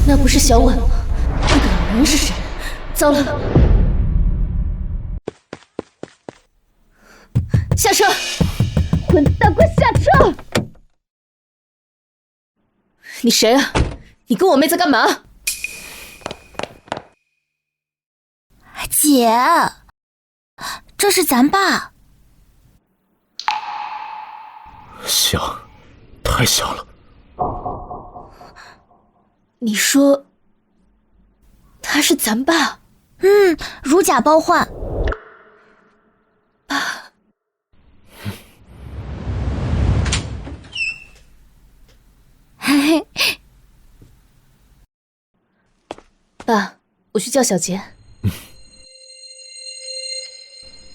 那不是小婉吗？那个老人是谁？糟了！下车！混蛋，快下车！你谁啊？你跟我妹在干嘛？姐，这是咱爸。像，太像了。你说他是咱爸？如假包换。爸，嘿嘿，爸，我去叫小杰。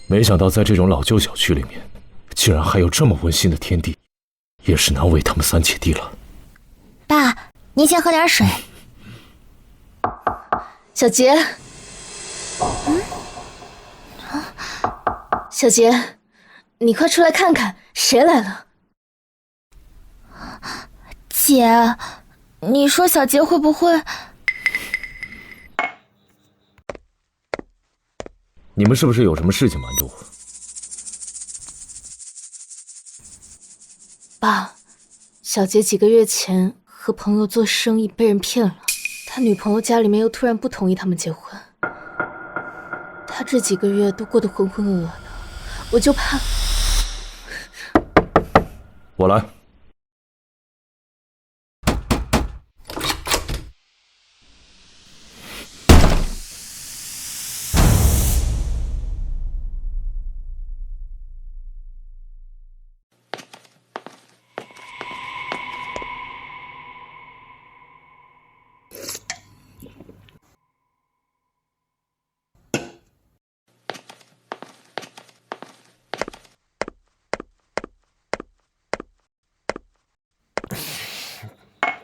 没想到在这种老旧小区里面，竟然还有这么温馨的天地，也是难为他们三姐弟了。爸，您先喝点水。小杰，小杰，你快出来看看，谁来了？姐，你说小杰会不会……你们是不是有什么事情瞒着我？爸，小杰几个月前和朋友做生意被人骗了，他女朋友家里面又突然不同意他们结婚，他这几个月都过得浑浑噩噩的，我就怕……我来。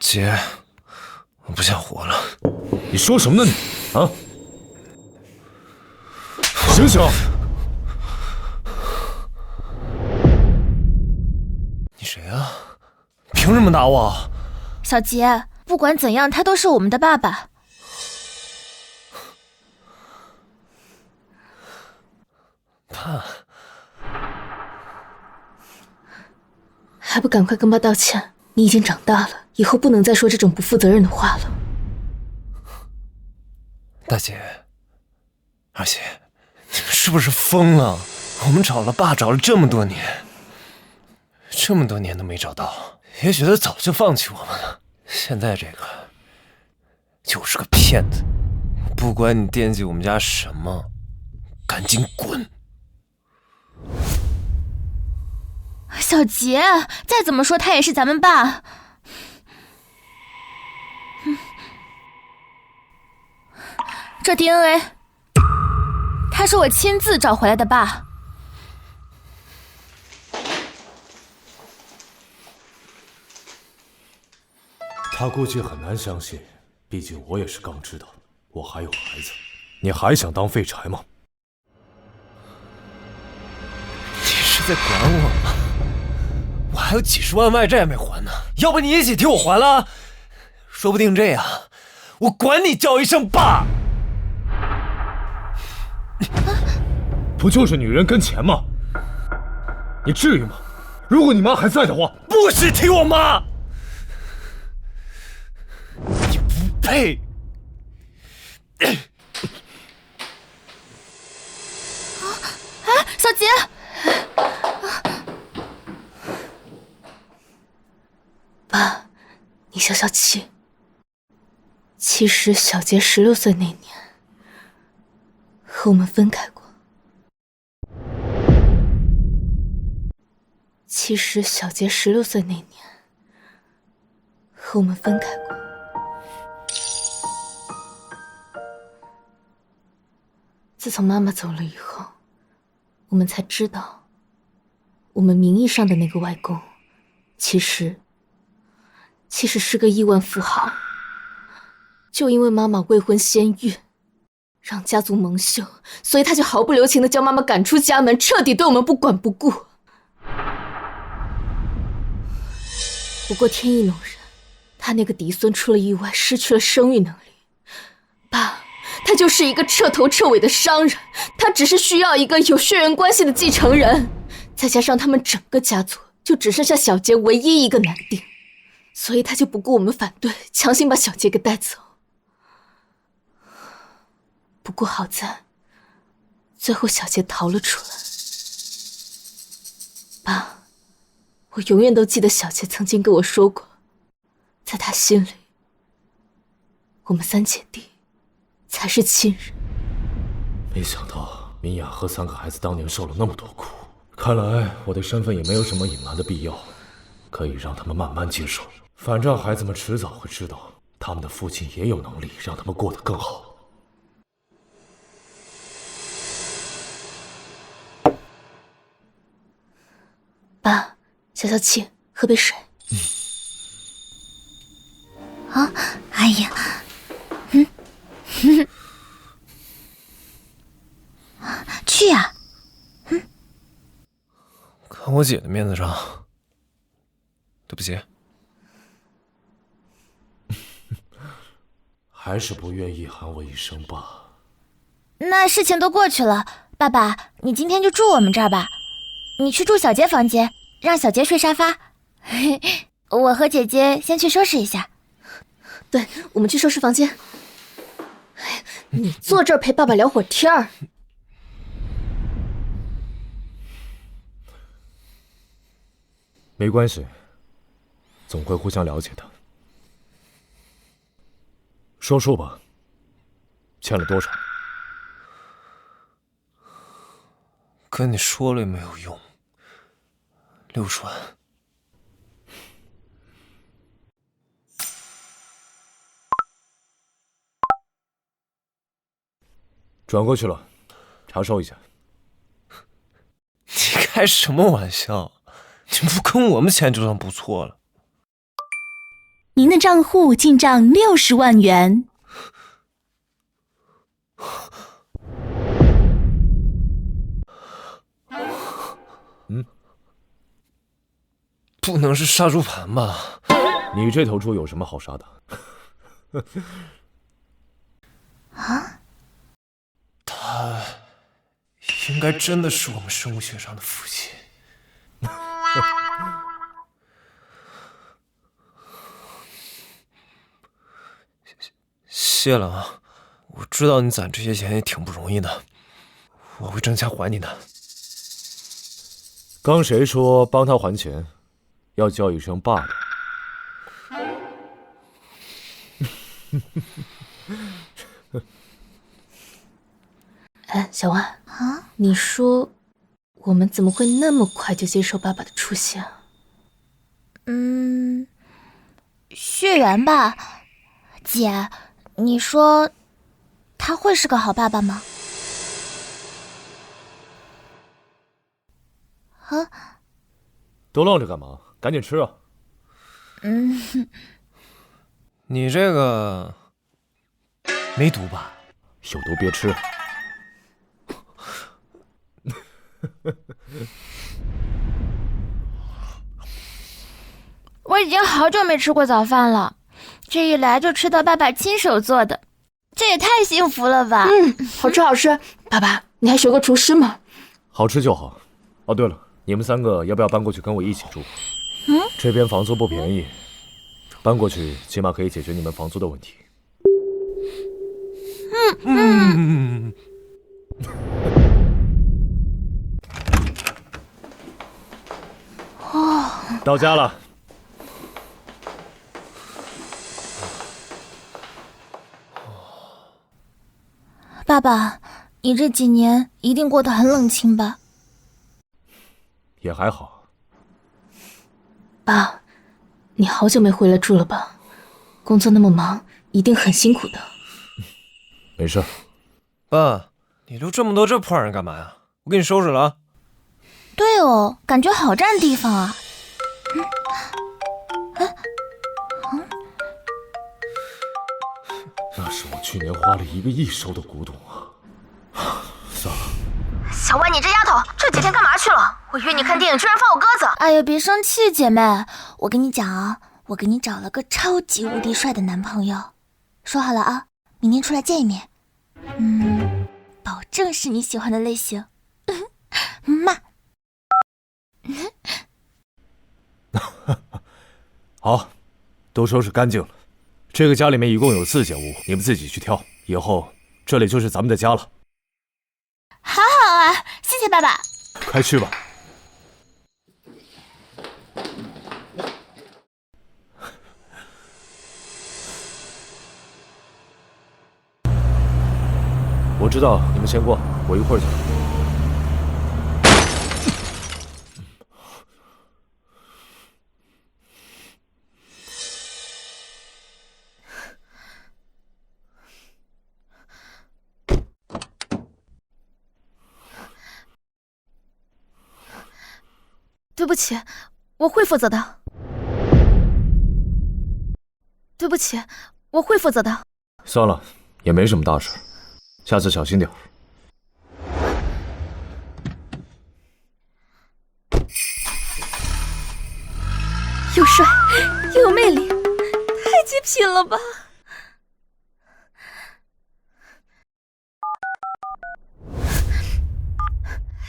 姐，我不想活了。你说什么呢你？啊！醒醒！你谁啊？凭什么打我？小杰，不管怎样，他都是我们的爸爸。爸，还不赶快跟爸道歉？你已经长大了，以后不能再说这种不负责任的话了。大姐，二姐，你们是不是疯了？我们找了爸找了这么多年，这么多年都没找到，也许他早就放弃我们了。现在这个就是个骗子，不管你惦记我们家什么，赶紧滚！小杰，再怎么说他也是咱们爸。这 DNA， 他是我亲自找回来的爸。他估计很难相信，毕竟我也是刚知道，我还有孩子。你还想当废柴吗？你是在管我吗？我还有几十万外债没还呢，要不你一起替我还了？说不定这样，我管你叫一声爸。不就是女人跟钱吗？你至于吗？如果你妈还在的话，不许提我妈！你不配！小杰，爸，你消消气。其实小杰16岁那年和我们分开过。其实小杰16岁那年和我们分开过。自从妈妈走了以后，我们才知道，我们名义上的那个外公，其实是个亿万富豪。就因为妈妈未婚先孕，让家族蒙羞，所以他就毫不留情地将妈妈赶出家门，彻底对我们不管不顾。不过天意弄人，他那个嫡孙出了意外，失去了生育能力。爸，他就是一个彻头彻尾的商人，他只是需要一个有血缘关系的继承人。再加上他们整个家族就只剩下小杰唯一一个男丁，所以他就不顾我们反对，强行把小杰给带走。不过好在，最后小杰逃了出来。爸，我永远都记得小杰曾经跟我说过，在他心里，我们三姐弟才是亲人。没想到明雅和3个孩子当年受了那么多苦，看来我的身份也没有什么隐瞒的必要，可以让他们慢慢接受。反正孩子们迟早会知道，他们的父亲也有能力让他们过得更好。爸，消消气，喝杯水。啊，哎呀，去呀！看我姐的面子上，对不起。还是不愿意喊我一声爸。那事情都过去了，爸爸，你今天就住我们这儿吧。你去住小杰房间，让小杰睡沙发。我和姐姐先去收拾一下。对，我们去收拾房间。你坐这儿陪爸爸聊会儿天儿。没关系，总会互相了解的。说数吧，欠了多少？跟你说了也没有用。60万。转过去了，查收一下。你开什么玩笑？你不跟我们钱就算不错了。您的账户进账60万元。不能是杀猪盘吧？你这头猪有什么好杀的？啊？他应该真的是我们生物学上的父亲。谢了啊！我知道你攒这些钱也挺不容易的，我会挣钱还你的。刚谁说帮他还钱要叫一声爸的？哎，小万啊，你说我们怎么会那么快就接受爸爸的出现啊？血缘吧，姐，你说他会是个好爸爸吗？啊？都愣着干嘛？赶紧吃啊！你这个没毒吧？有毒别吃。我已经好久没吃过早饭了，这一来就吃到爸爸亲手做的，这也太幸福了吧！好吃好吃。爸爸，你还学过厨师吗？好吃就好。哦，对了，你们3个要不要搬过去跟我一起住？这边房租不便宜，搬过去起码可以解决你们房租的问题。到家了。爸爸，你这几年一定过得很冷清吧？也还好。爸，你好久没回来住了吧？工作那么忙，一定很辛苦的。没事。爸，你留这么多这破玩意儿干嘛呀？我给你收拾了啊。对哦，感觉好占地方啊。那是我去年花了1个亿收的古董啊！算了。小万，你这丫头，这几天干嘛去了？我约你看电影，居然放我鸽子！哎呀，别生气，姐妹，我跟你讲啊，我给你找了个超级无敌帅的男朋友，说好了啊，明天出来见一面。保证是你喜欢的类型。妈。好，都收拾干净了。这个家里面一共有4间屋，你们自己去挑。以后这里就是咱们的家了。好好啊，谢谢爸爸。快去吧。我知道，你们先过，我一会儿就来。对不起，我会负责的。对不起，我会负责的。算了，也没什么大事，下次小心点儿。又帅又有魅力，太极品了吧！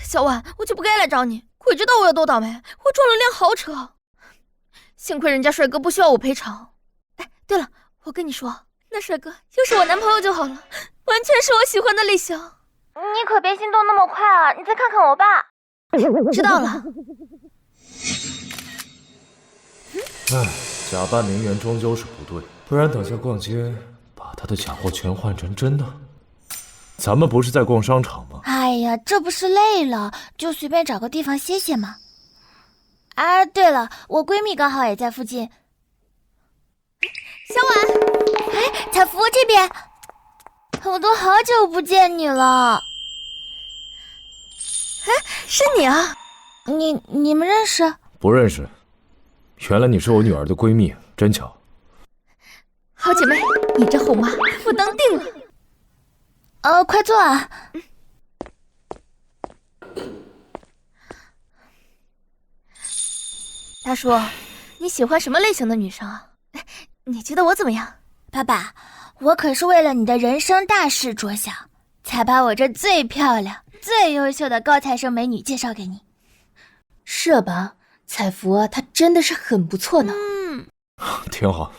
小婉，我就不该来找你，鬼知道我有多倒霉，我撞了辆豪车。幸亏人家帅哥不需要我赔偿。哎，对了，我跟你说，那帅哥要是我男朋友就好了，完全是我喜欢的类型。你可别心动那么快啊！你再看看我爸。知道了。唉，假扮名媛终究是不对，不然等下逛街把他的假货全换成真的。咱们不是在逛商场吗？哎呀，这不是累了就随便找个地方歇歇吗？啊，对了，我闺蜜刚好也在附近。小婉，哎，彩芙这边，我都好久不见你了。哎，是你啊？你们认识？不认识。原来你是我女儿的闺蜜，真巧。好姐妹，你这后妈我当定了。快坐啊。大叔，你喜欢什么类型的女生啊？你觉得我怎么样？爸爸，我可是为了你的人生大事着想，才把我这最漂亮、最优秀的高材生美女介绍给你。是吧？彩芙啊，她真的是很不错呢。挺好，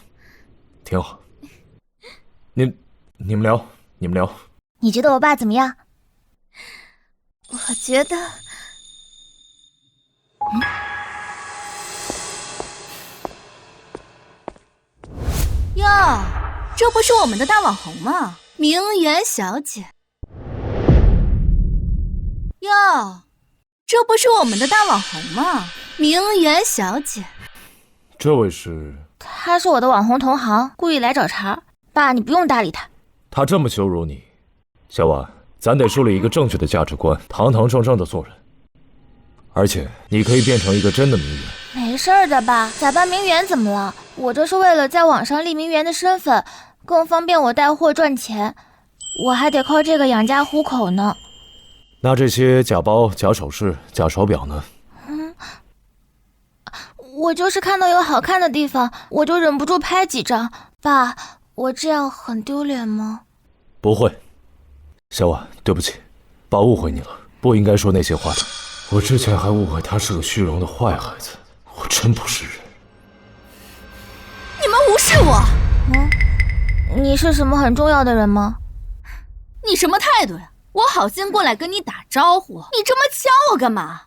挺好。你们聊，你们聊。你觉得我爸怎么样？我觉得，哟，这不是我们的大网红吗？名媛小姐。哟，这不是我们的大网红吗？名媛小姐。这位是？他是我的网红同行，故意来找茬。爸，你不用搭理他。他这么羞辱你，小婉，咱得树立一个正确的价值观，堂堂正正的做人。而且你可以变成一个真的名媛。没事的吧？假扮名媛怎么了？我这是为了在网上立名媛的身份，更方便我带货赚钱。我还得靠这个养家糊口呢。那这些假包、假首饰、假手表呢？我就是看到有好看的地方，我就忍不住拍几张。爸，我这样很丢脸吗？不会，小婉，对不起，爸误会你了，不应该说那些话的。我之前还误会他是个虚荣的坏孩子，我真不是人。你们无视我！你是什么很重要的人吗？你什么态度呀？我好心过来跟你打招呼，你这么掐我干嘛？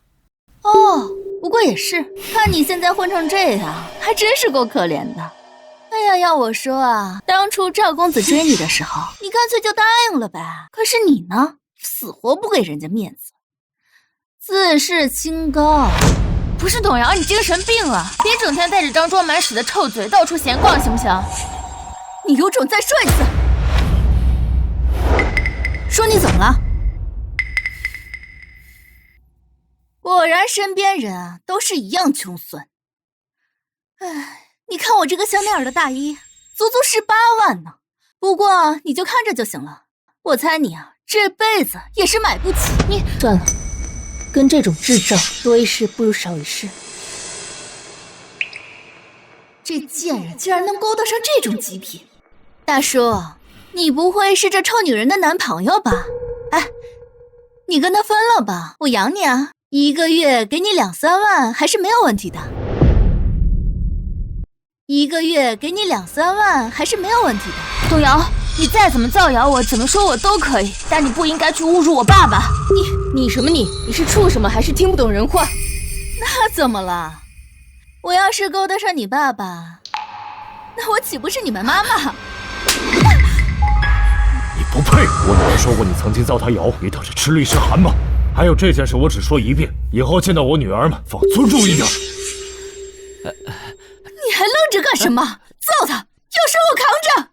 哦，不过也是，看你现在混成这样，还真是够可怜的。哎呀，要我说啊，当初赵公子追你的时候，你干脆就答应了呗。可是你呢，死活不给人家面子，自视清高。不是董瑶，你精神病啊！别整天带着张装满屎的臭嘴到处闲逛，行不行？你有种再说一次！说你怎么了？果然身边人啊都是一样穷酸。哎，你看我这个香奈儿的大衣，足足18万呢。不过你就看着就行了，我猜你啊这辈子也是买不起。你算了，跟这种智障多一事不如少一事。这贱人竟然能勾搭上这种极品！大叔，你不会是这臭女人的男朋友吧？哎，你跟她分了吧，我养你啊，1个月给你2、3万还是没有问题的。1个月给你2、3万还是没有问题的。动摇，你再怎么造谣我，怎么说我都可以，但你不应该去侮辱我爸爸。你什么你？你是畜生吗？还是听不懂人话？那怎么了？我要是勾搭上你爸爸，那我岂不是你们妈妈？你不配！我女儿说过你曾经遭她摇，你等着吃律师函吧。还有这件事，我只说一遍，以后见到我女儿们，放尊重一点。你还愣着干什么？揍他！有事我扛着。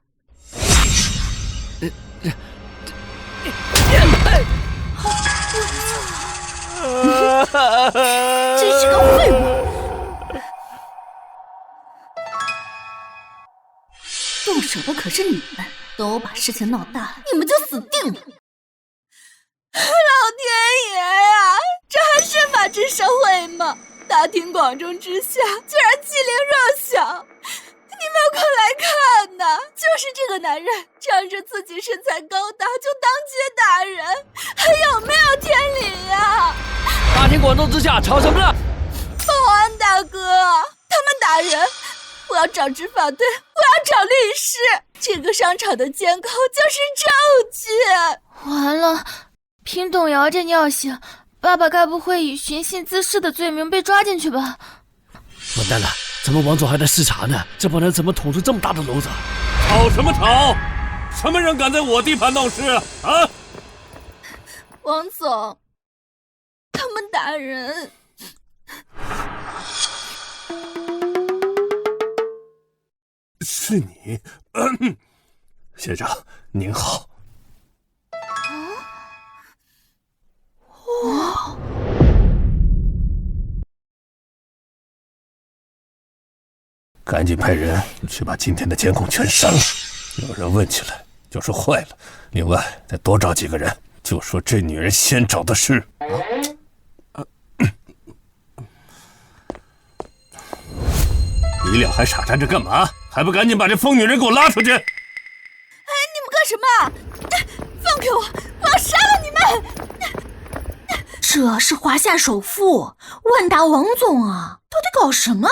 真是个废物！动手的可是你们，都把事情闹大了，你们就死定了！老天爷呀，这还是法治社会吗？大庭广众之下，居然欺凌弱小！你们快来看呐！就是这个男人仗着自己身材高大就当街打人，还有没有天理呀？大庭广众之下吵什么呢？保安大哥，他们打人，我要找执法队，我要找律师。这个商场的监控就是证据。完了，凭动摇这尿性，爸爸该不会以寻衅滋事的罪名被抓进去吧？完蛋了，咱们王总还在视察呢，这帮人怎么捅出这么大的篓子？吵什么吵？什么人敢在我地盘闹事啊？王总，他们打人。是你，先生您好。赶紧派人去把今天的监控全删了，有人问起来就说坏了。另外再多找几个人，就说这女人先找的是。你俩还傻站着干嘛？还不赶紧把这疯女人给我拉出去！哎，你们干什么？放开我！我要杀了你们！这是华夏首富万达王总啊，到底搞什么？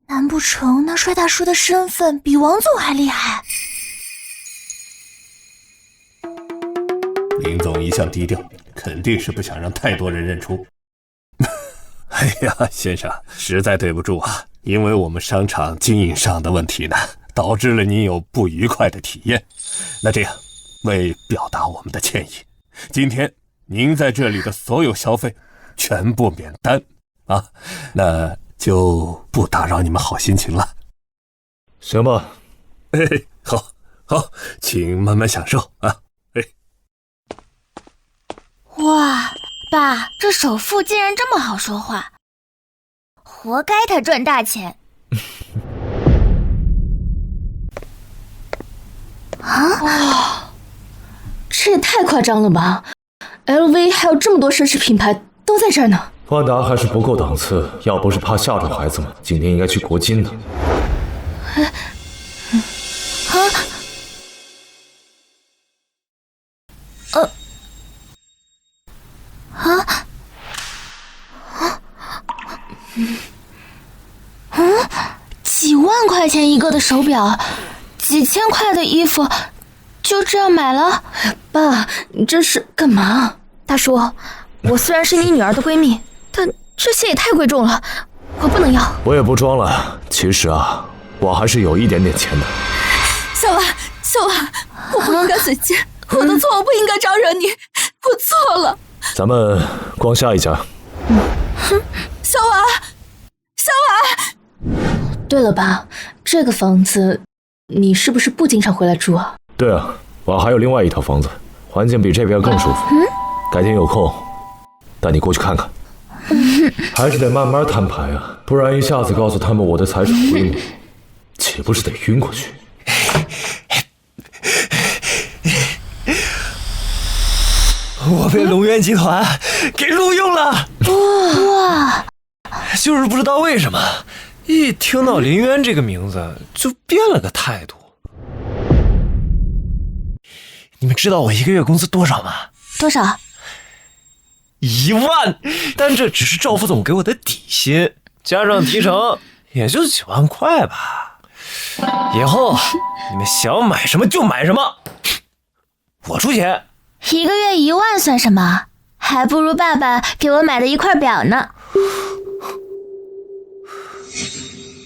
难不成那帅大叔的身份比王总还厉害？林总一向低调，肯定是不想让太多人认出。哎呀，先生，实在对不住啊，因为我们商场经营上的问题呢，导致了您有不愉快的体验。那这样，为表达我们的歉意，今天您在这里的所有消费全部免单啊，那就不打扰你们好心情了。行吧。好，请慢慢享受啊。哇，爸，这首富竟然这么好说话，活该他赚大钱。这也太夸张了吧 ！LV 还有这么多奢侈品牌都在这儿呢。万达还是不够档次，要不是怕吓着孩子们，今天应该去国金的。几万块钱一个的手表，几千块的衣服，就这样买了？爸，你这是干嘛？大叔，我虽然是你女儿的闺蜜，但这些也太贵重了，我不能要。我也不装了，其实啊，我还是有一点点钱的。小婉，我不应该随机，我的错，我不应该招惹你，我错了。咱们逛下一家。小婉。对了，爸，这个房子你是不是不经常回来住啊？对啊，我还有另外一套房子，环境比这边更舒服。改天有空带你过去看看。还是得慢慢摊牌啊，不然一下子告诉他们我的财产规模，岂不是得晕过去？我被龙源集团给录用了！哇！就是不知道为什么，一听到林渊这个名字就变了个态度。你们知道我一个月工资多少吗？多少？1万，但这只是赵副总给我的底薪，加上提成也就几万块吧。以后你们想买什么就买什么，我出钱。？1个月1万算什么？还不如爸爸给我买的一块表呢。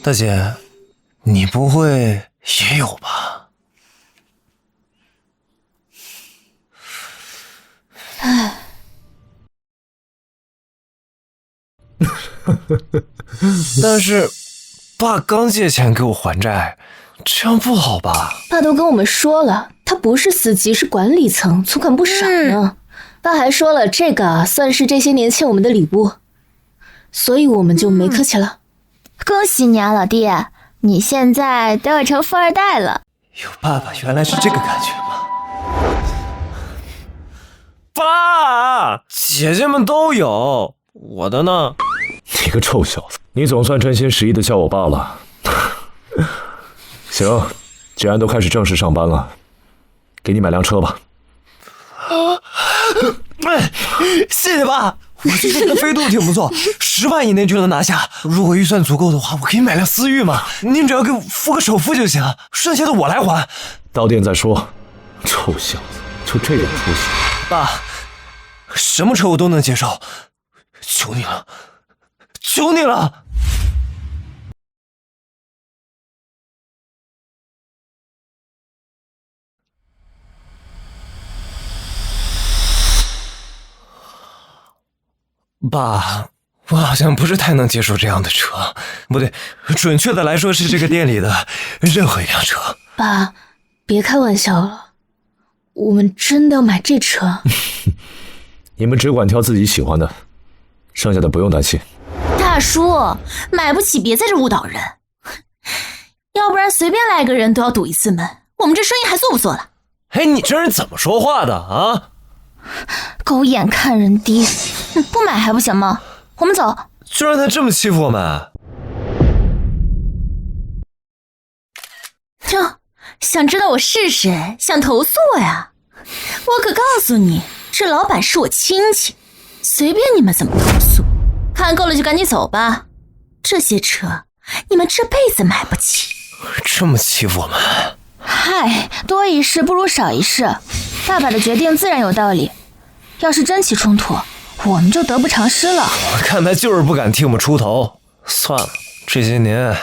大姐，你不会也有吧？唉。但是爸刚借钱给我还债，这样不好吧？爸都跟我们说了，他不是司机，是管理层，存款不少呢。爸还说了，这个算是这些年欠我们的礼物，所以我们就没客气了。恭喜你啊，老弟，你现在都要成富二代了。有爸爸原来是这个感觉吗？爸，姐姐们都有，我的呢？你个臭小子，你总算真心实意的叫我爸了。行，既然都开始正式上班了，给你买辆车吧。谢谢爸，我最近的飞度挺不错，10万以内就能拿下。如果预算足够的话，我可以买辆思域嘛。您只要给我付个首付就行，剩下的我来还。到店再说。臭小子，就这点出息。爸，什么车我都能接受，求你了，求你了。爸，我好像不是太能接受这样的车，不对，准确的来说是这个店里的任何一辆车。爸，别开玩笑了，我们真的要买这车。你们只管挑自己喜欢的，剩下的不用担心。大叔，买不起别在这误导人，要不然随便来个人都要赌一次门，我们这生意还做不做了？哎，你这人怎么说话的啊？狗眼看人低，不买还不行吗？我们走。就让他这么欺负我们？哟，想知道我是谁？想投诉我呀？我可告诉你，这老板是我亲戚，随便你们怎么投诉。看够了就赶紧走吧，这些车你们这辈子买不起。这么欺负我们？嗨，多一事不如少一事，爸爸的决定自然有道理。要是真起冲突，我们就得不偿失了。我看他就是不敢替我们出头。算了，这些年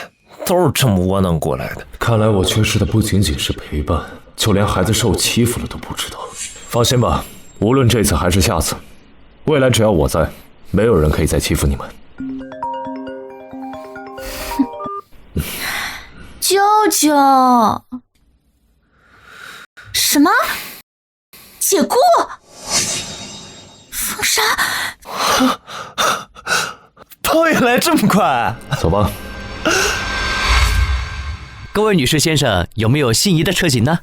都是这么窝囊过来的。看来我缺失的不仅仅是陪伴，就连孩子受欺负了都不知道。放心吧，无论这次还是下次，未来只要我在，没有人可以再欺负你们。舅舅，什么？解雇？风沙？跑也来这么快？走吧。各位女士先生，有没有心仪的车型呢？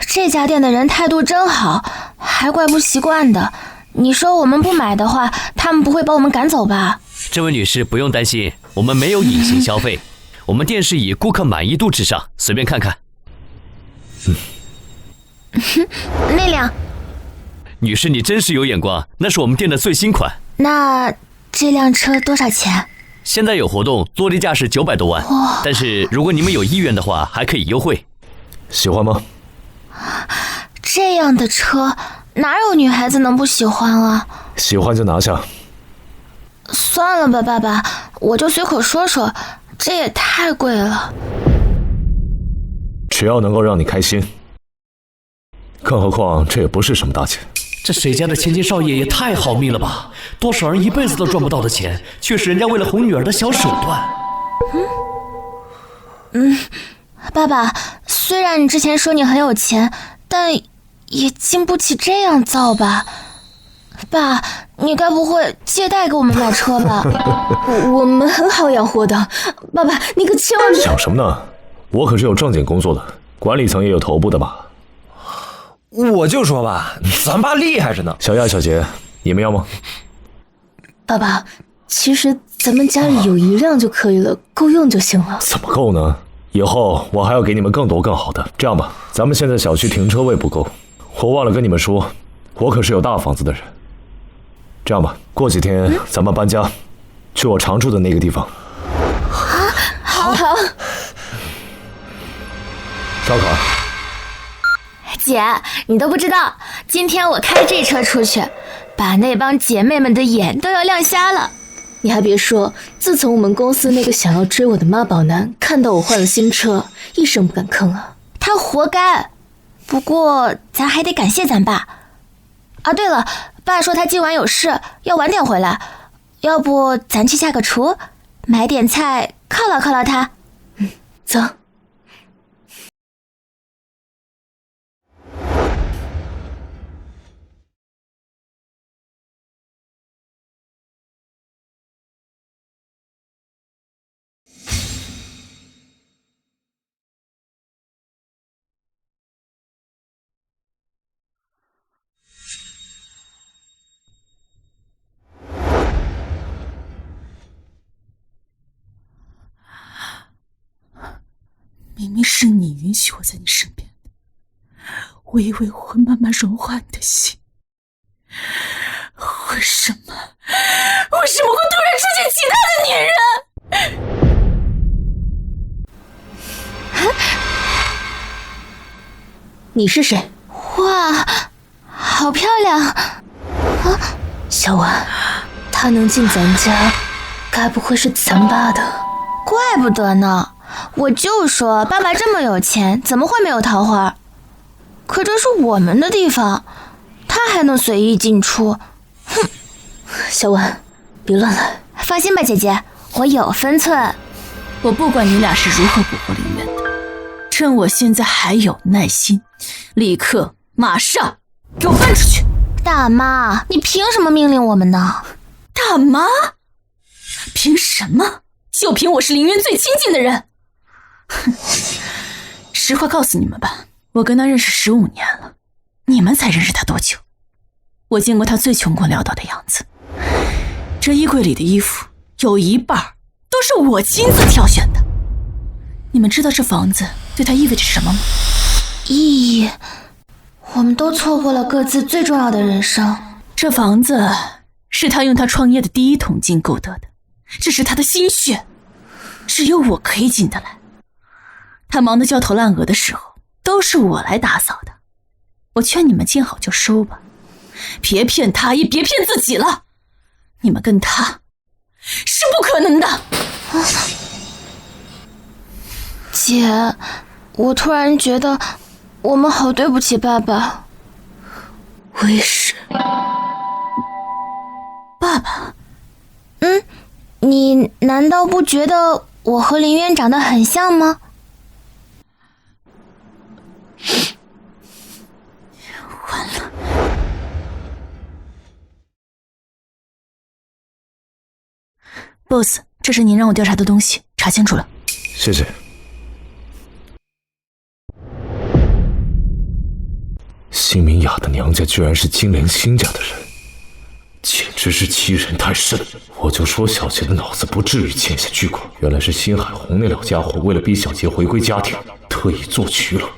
这家店的人态度真好，还怪不习惯的。你说我们不买的话，他们不会把我们赶走吧？这位女士不用担心，我们没有隐形消费，我们店是以顾客满意度至上，随便看看。那辆。女士，你真是有眼光，那是我们店的最新款。那这辆车多少钱？现在有活动，落地价是900多万，但是如果你们有意愿的话，还可以优惠。喜欢吗？这样的车哪有女孩子能不喜欢啊？喜欢就拿下。算了吧，爸爸，我就随口说说，这也太贵了。只要能够让你开心，更何况这也不是什么大钱。这谁家的千金少爷也太好命了吧！多少人一辈子都赚不到的钱，却是人家为了哄女儿的小手段。爸爸，虽然你之前说你很有钱，但也经不起这样造吧？爸，你该不会借贷给我们买车吧？我们很好养活的，爸爸，你可千万别……想什么呢？我可是有正经工作的，管理层也有头部的吧？我就说吧，咱爸厉害着呢。小亚、小杰，你们要吗？爸爸，其实咱们家里有1辆就可以了，够用就行了。怎么够呢？以后我还要给你们更多更好的。这样吧，咱们现在小区停车位不够，我忘了跟你们说，我可是有大房子的人。这样吧，过几天咱们搬家，去我常住的那个地方。好。烧烤。姐，你都不知道，今天我开这车出去，把那帮姐妹们的眼都要亮瞎了。你还别说，自从我们公司那个想要追我的妈宝男看到我换了新车，一声不敢吭啊。他活该。不过咱还得感谢咱爸。啊，对了，爸说他今晚有事，要晚点回来，要不咱去下个厨，买点菜犒劳犒劳他。走。明明是你允许我在你身边的，我以为我会慢慢融化你的心，为什么会突然出现其他的女人？你是谁？哇，好漂亮啊！小婉，她能进咱家，该不会是咱爸的？怪不得呢。我就说爸爸这么有钱，怎么会没有桃花？可这是我们的地方，他还能随意进出。哼！小婉，别乱来。放心吧，姐姐，我有分寸。我不管你俩是如何蛊惑林渊的，趁我现在还有耐心，立刻马上给我搬出去！大妈，你凭什么命令我们呢？大妈？凭什么？就凭我是林渊最亲近的人。哼，实话告诉你们吧，我跟他认识15年了，你们才认识他多久？我见过他最穷困潦倒的样子，这衣柜里的衣服有一半都是我亲自挑选的。你们知道这房子对他意味着什么吗？意义，我们都错过了各自最重要的人生。这房子是他用他创业的第1桶金购得的，这是他的心血，只有我可以进得来。他忙得焦头烂额的时候，都是我来打扫的。我劝你们见好就收吧，别骗他，也别骗自己了。你们跟他是不可能的。姐，我突然觉得我们好对不起爸爸。我也是。爸爸？你难道不觉得我和林渊长得很像吗？完了。boss， 这是您让我调查的东西，查清楚了。谢谢。辛明雅的娘家居然是金莲辛家的人，简直是欺人太甚。我就说小杰的脑子不至于欠下巨款，原来是辛海红那老家伙为了逼小杰回归家庭，特意做局了。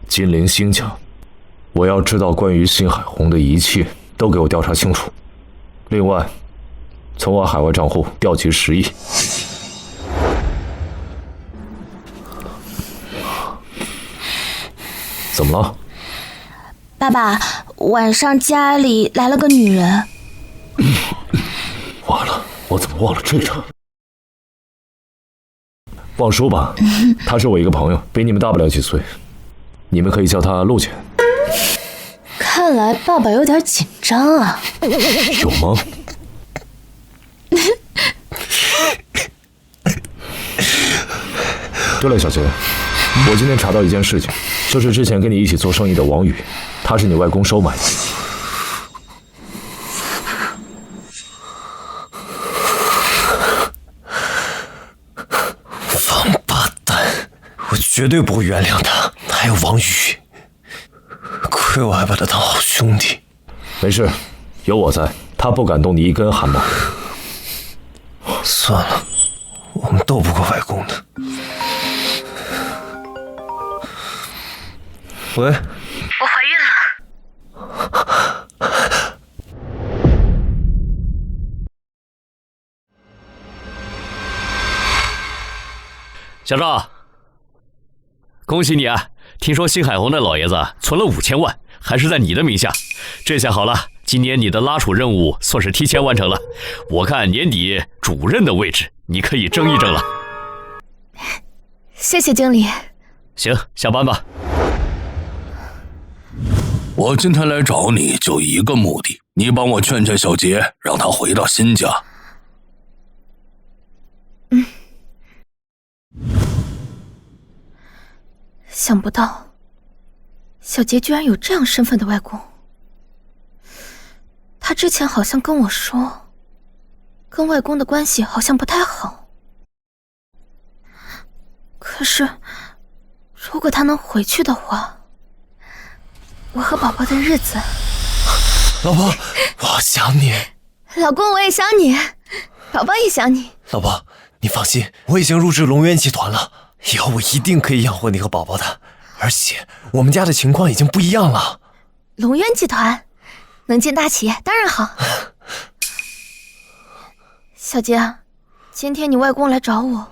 金莲辛家，我要知道关于辛海红的一切，都给我调查清楚。另外，从我海外账户调集10亿。怎么了？爸爸，晚上家里来了个女人。完了，我怎么忘了这个？忘说吧，他是我一个朋友，比你们大不了几岁，你们可以叫他陆姐。看来爸爸有点紧张啊。有吗？对了，小杰，我今天查到一件事情，就是之前跟你一起做生意的王宇，他是你外公收买的。王八蛋！我绝对不会原谅他。还有王宇，亏我还把他当好兄弟。没事，有我在，他不敢动你一根汗毛。算了，我们斗不过外公的。喂，我怀孕了。小赵，恭喜你啊！听说新海宏那老爷子存了5000万，还是在你的名下。这下好了，今年你的拉储任务算是提前完成了。我看年底主任的位置你可以争一争了。谢谢经理。行，下班吧。我今天来找你就一个目的，你帮我劝劝小杰，让他回到新家。想不到，小杰居然有这样身份的外公。他之前好像跟我说，跟外公的关系好像不太好。可是，如果他能回去的话，我和宝宝的日子……老婆，我好想你。老公，我也想你，宝宝也想你。老婆，你放心，我已经入职龙渊集团了，以后我一定可以养活你和宝宝的。而且我们家的情况已经不一样了。龙渊集团能进大企业当然好。小杰，今天你外公来找我。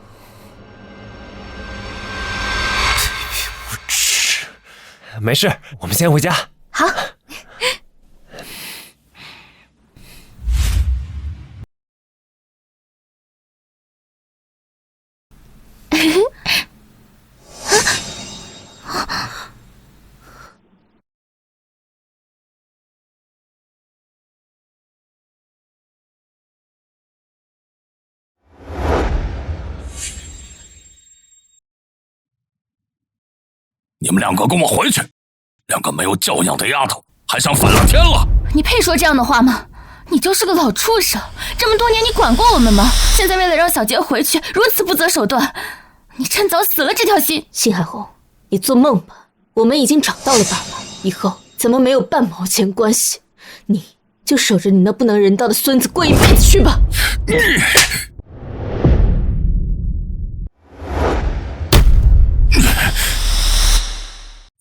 无耻！没事，我们先回家。好。你们两个跟我回去！两个没有教养的丫头，还想反了天了！你配说这样的话吗？你就是个老畜生，这么多年你管过我们吗？现在为了让小杰回去，如此不择手段，你趁早死了这条心！辛海红，你做梦吧！我们已经找到了爸爸，以后咱们没有半毛钱关系，你就守着你那不能人道的孙子过一辈子去吧！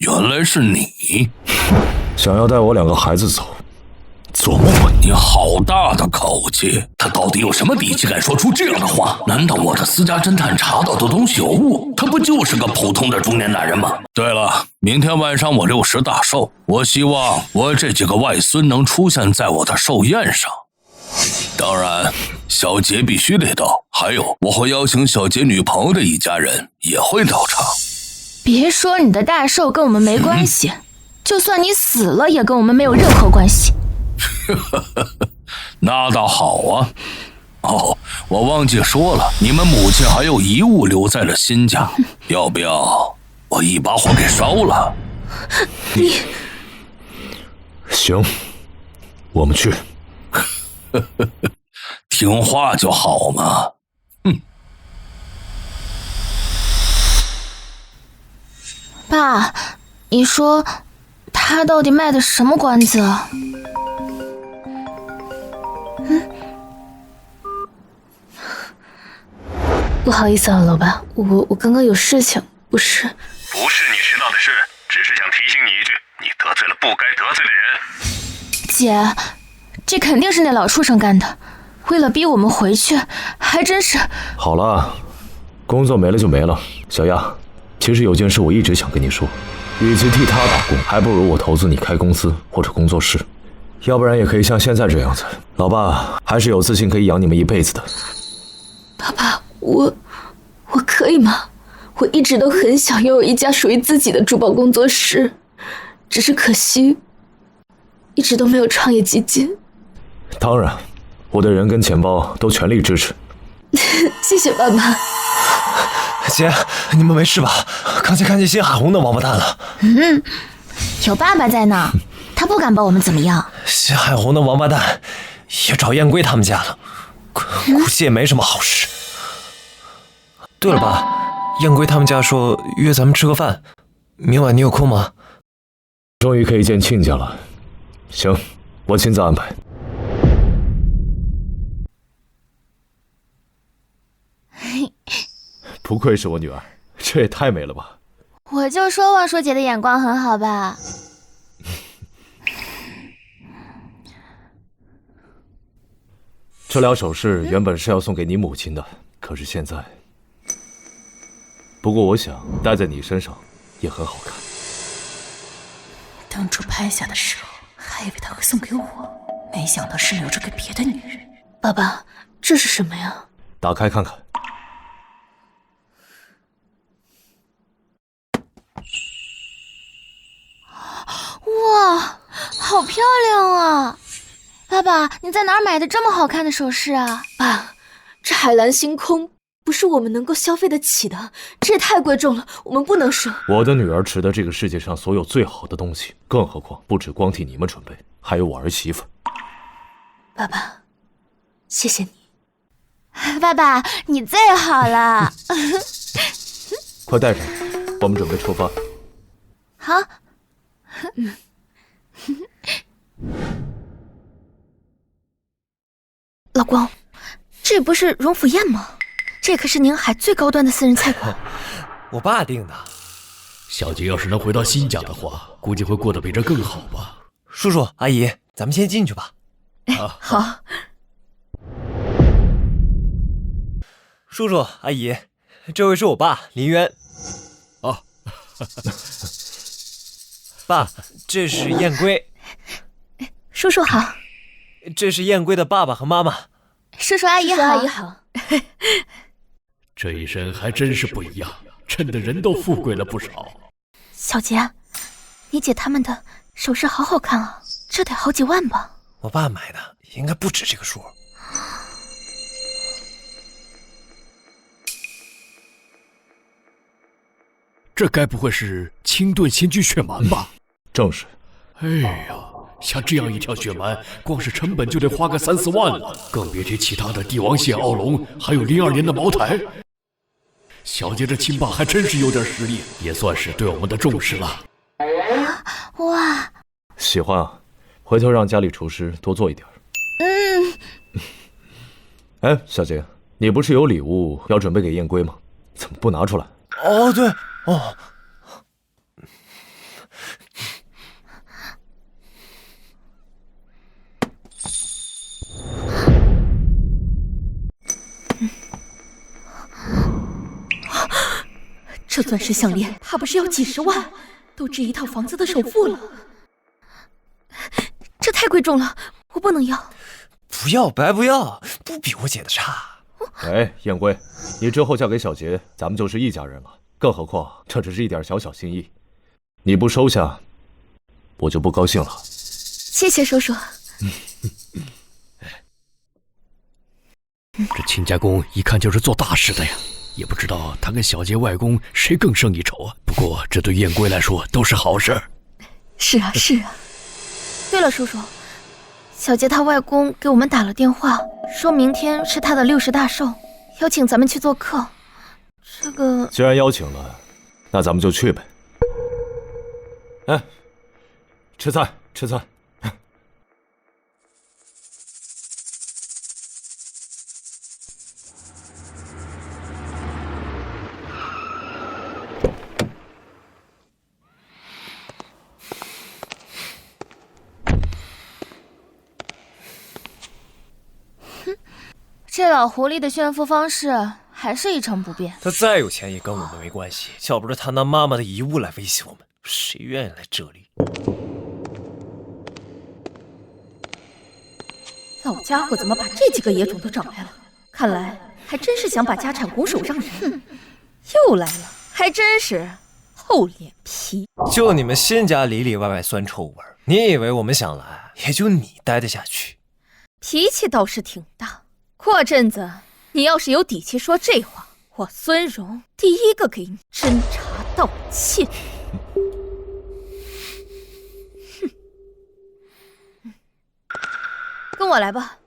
原来是你，想要带我2个孩子走，做梦吧！你好大的口气！他到底有什么底气敢说出这样的话？难道我的私家侦探查到的东西有误？他不就是个普通的中年男人吗？对了，明天晚上我60大寿，我希望我这几个外孙能出现在我的寿宴上。当然，小杰必须得到，还有我会邀请小杰女朋友的一家人也会到场。别说你的大寿跟我们没关系，就算你死了也跟我们没有任何关系。那倒好啊。哦，我忘记说了，你们母亲还有遗物留在了新家，要不要我一把火给烧了？你行，我们去。听话就好嘛。爸，你说他到底卖的什么关子啊？不好意思啊，老爸，我刚刚有事情，不是你知道的事，只是想提醒你一句，你得罪了不该得罪的人。姐，这肯定是那老畜生干的，为了逼我们回去，还真是……好了，工作没了就没了。小亚，其实有件事我一直想跟你说，与其替他打工，还不如我投资你开公司或者工作室，要不然也可以像现在这样子。老爸还是有自信可以养你们一辈子的。爸爸，我可以吗？我一直都很想拥有一家属于自己的珠宝工作室，只是可惜一直都没有创业基金。当然，我的人跟钱包都全力支持。谢谢爸爸。姐，你们没事吧？刚才看见新海红那王八蛋了。有爸爸在呢，他不敢把我们怎么样。新海红那王八蛋也找燕归他们家了，估计也没什么好事。对了爸，燕归他们家说约咱们吃个饭，明晚你有空吗？终于可以见亲家了。行，我亲自安排。不愧是我女儿，这也太美了吧！我就说望舒姐的眼光很好吧。这俩首饰原本是要送给你母亲的，可是现在……不过我想戴在你身上也很好看。当初拍下的时候，还以为他会送给我，没想到是留着给别的女人。爸爸，这是什么呀？打开看看。哇，好漂亮啊！爸爸，你在哪儿买的这么好看的首饰啊？爸，这海蓝星空不是我们能够消费得起的，这也太贵重了，我们不能收。我的女儿值得这个世界上所有最好的东西，更何况不止光替你们准备，还有我儿媳妇。爸爸，谢谢你。爸爸，你最好了。快带上，我们准备出发。好。老公，这不是荣府宴吗？这可是宁海最高端的私人菜馆。我爸订的。小姐要是能回到新家的话，估计会过得比这更好吧。叔叔阿姨，咱们先进去吧。好。叔叔阿姨，这位是我爸林渊。啊。爸，这是燕归。叔叔好。这是燕归的爸爸和妈妈。叔叔阿姨好。叔叔阿姨好。这一身还真是不一样，衬得人都富贵了不少。小杰，你姐他们的首饰好好看啊，这得好几万吧？我爸买的应该不止这个数。这该不会是清炖仙居血蛮吧？正是。哎呀，像这样一条血蛮，光是成本就得花个3、4万了，更别提其他的帝王蟹、奥龙，还有02年的茅台。小姐这亲爸还真是有点实力，也算是对我们的重视了。哇，喜欢啊，回头让家里厨师多做一点。哎，小杰，你不是有礼物要准备给燕归吗？怎么不拿出来？哦，对哦。这钻石项链怕不是要几10万，都值一套房子的首付了。这太贵重了，我不能要。不要白不要，不比我姐的差。哎，燕归，你之后嫁给小杰，咱们就是一家人了。更何况这只是一点小小心意，你不收下，我就不高兴了。谢谢叔叔。这亲家公一看就是做大事的呀，也不知道他跟小杰外公谁更胜一筹啊。不过这对燕归来说都是好事。是啊，是啊。对了，叔叔，小杰他外公给我们打了电话，说明天是他的60大寿，邀请咱们去做客。这个既然邀请了，那咱们就去呗。哎，吃菜，吃菜。这老狐狸的炫富方式还是一成不变。他再有钱也跟我们没关系，要不是他拿妈妈的遗物来威胁我们，谁愿意来这里？老家伙怎么把这几个野种都找来了？看来还真是想把家产拱手让人。又来了，还真是厚脸皮。就你们新家里里外外酸臭味，你以为我们想来，也就你待得下去？脾气倒是挺大。过阵子你要是有底气说这话，我孙荣第一个给你侦查盗窃。跟我来吧。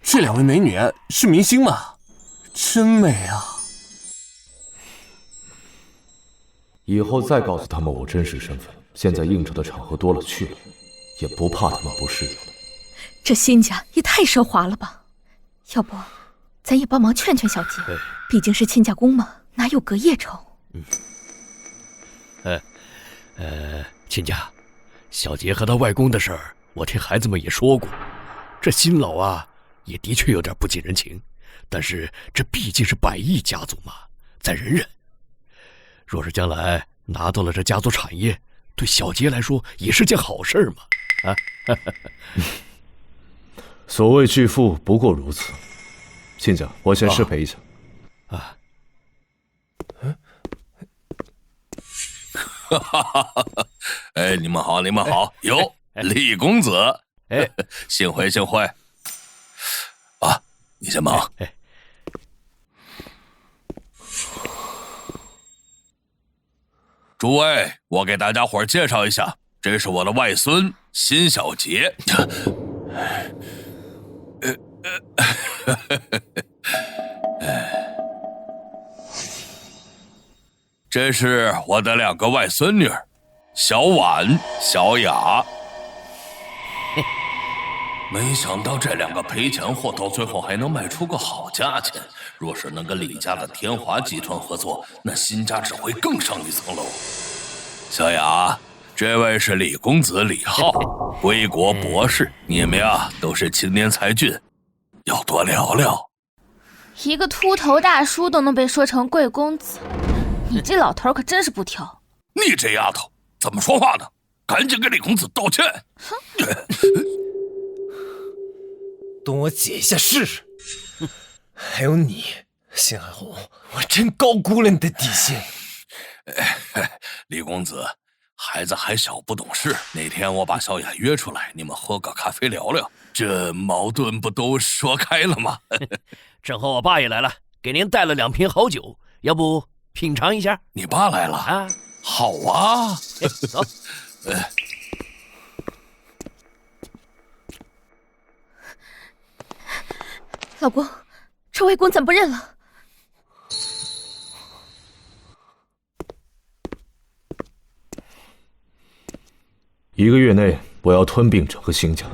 是这2位美女是明星吗？真美啊！以后再告诉他们我真实身份。现在应酬的场合多了去了，也不怕他们不适应了。这新家也太奢华了吧？要不，咱也帮忙劝劝小杰，毕竟是亲家公嘛，哪有隔夜仇？亲家，小杰和他外公的事儿，我听孩子们也说过。这新老啊，也的确有点不近人情，但是这毕竟是100亿家族嘛，再忍忍。若是将来拿到了这家族产业，对小杰来说也是件好事嘛。啊，所谓巨富不过如此。亲家，我先失陪一下。啊。哈哈哈哈！哎，你们好，你们好。哟，李公子，哎，幸会幸会。啊，你先忙。诸位，我给大家伙介绍一下，这是我的外孙辛小杰。这是我的2个外孙女，小婉、小雅。没想到这2个赔钱货到最后还能卖出个好价钱。若是能跟李家的天华集团合作，那辛家只会更上一层楼。小雅，这位是李公子李浩，归国博士。你们呀都是青年才俊，要多聊聊。一个秃头大叔都能被说成贵公子，你这老头可真是不挑。你这丫头怎么说话呢？赶紧给李公子道歉。动我姐一下试试。还有你，辛海红，我真高估了你的底线。李公子，孩子还小不懂事，哪天我把小雅约出来，你们喝个咖啡聊聊，这矛盾不都说开了吗？正好我爸也来了，给您带了2瓶好酒，要不品尝一下？你爸来了啊？好啊，走。老公，这外公咱不认了。1个月内，我要吞并整个辛家。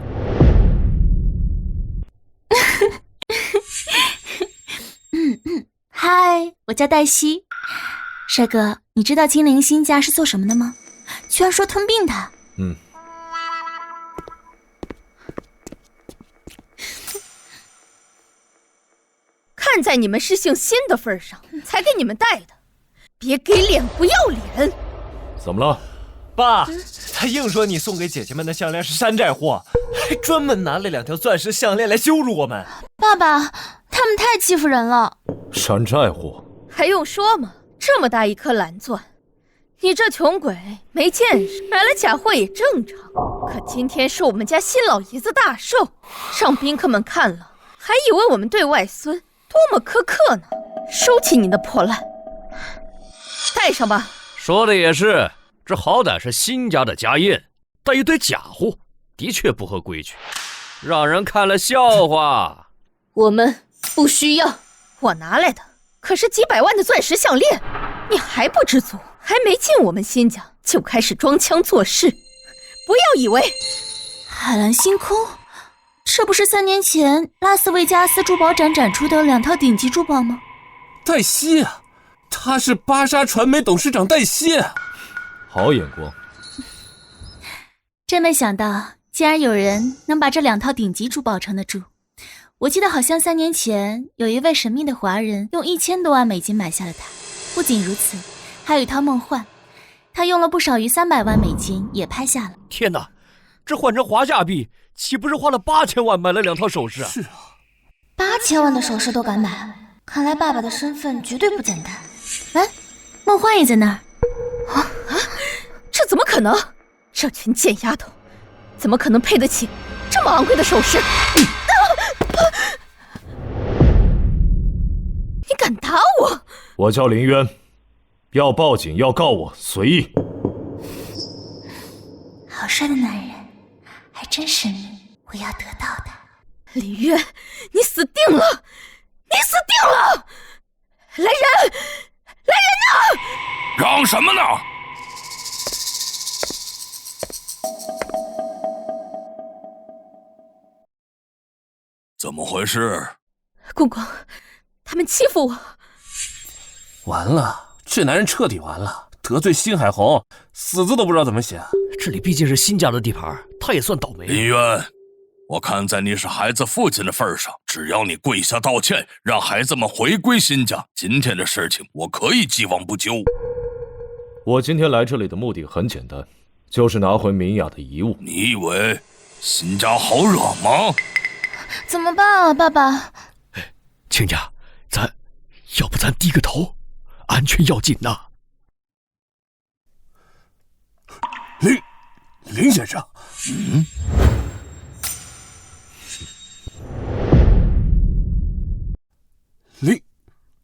嗨，我叫黛西。帅哥，你知道金陵辛家是做什么的吗？居然说吞并他。看在你们是姓辛的份上，才给你们带的，别给脸不要脸。怎么了？爸，他硬说你送给姐姐们的项链是山寨货，还专门拿了2条钻石项链来羞辱我们。爸爸，他们太欺负人了。山寨货？还用说吗？这么大一颗蓝钻，你这穷鬼没见识，买了假货也正常。可今天是我们家辛老爷子大寿，让宾客们看了，还以为我们对外孙多么苛刻呢。收起你的破烂，带上吧。说的也是，这好歹是辛家的家宴，带一堆假货，的确不合规矩，让人看了笑话。我们不需要，我拿来的可是几百万的钻石项链，你还不知足？还没进我们辛家就开始装腔作势，不要以为海蓝星空，这不是3年前拉斯维加斯珠宝展展出的2套顶级珠宝吗？黛西啊，他是芭莎传媒董事长黛西啊。好眼光。真没想到，竟然有人能把这2套顶级珠宝撑得住。我记得好像3年前有一位神秘的华人用1000多万美金买下了它。不仅如此，还有一套梦幻，他用了不少于300万美金也拍下了。天哪，这换成华夏币，岂不是花了8000万买了2套首饰啊？是啊，8000万的首饰都敢买，看来爸爸的身份绝对不简单。哎，梦幻也在那儿。这怎么可能？这群贱丫头，怎么可能配得起这么昂贵的首饰？你敢打我？我叫林渊，要报警要告我随意。好帅的男人，还真是我要得到的。李月，你死定了！你死定了！来人！来人呐！嚷什么呢？怎么回事？公公，他们欺负我。完了，这男人彻底完了，得罪辛海红，死字都不知道怎么写。这里毕竟是辛家的地盘，他也算倒霉。林渊，我看在你是孩子父亲的份上，只要你跪下道歉，让孩子们回归辛家，今天的事情我可以既往不咎。我今天来这里的目的很简单，就是拿回明雅的遗物。你以为辛家好惹吗？怎么办啊，爸爸？亲家，要不咱低个头，安全要紧呐。林先生，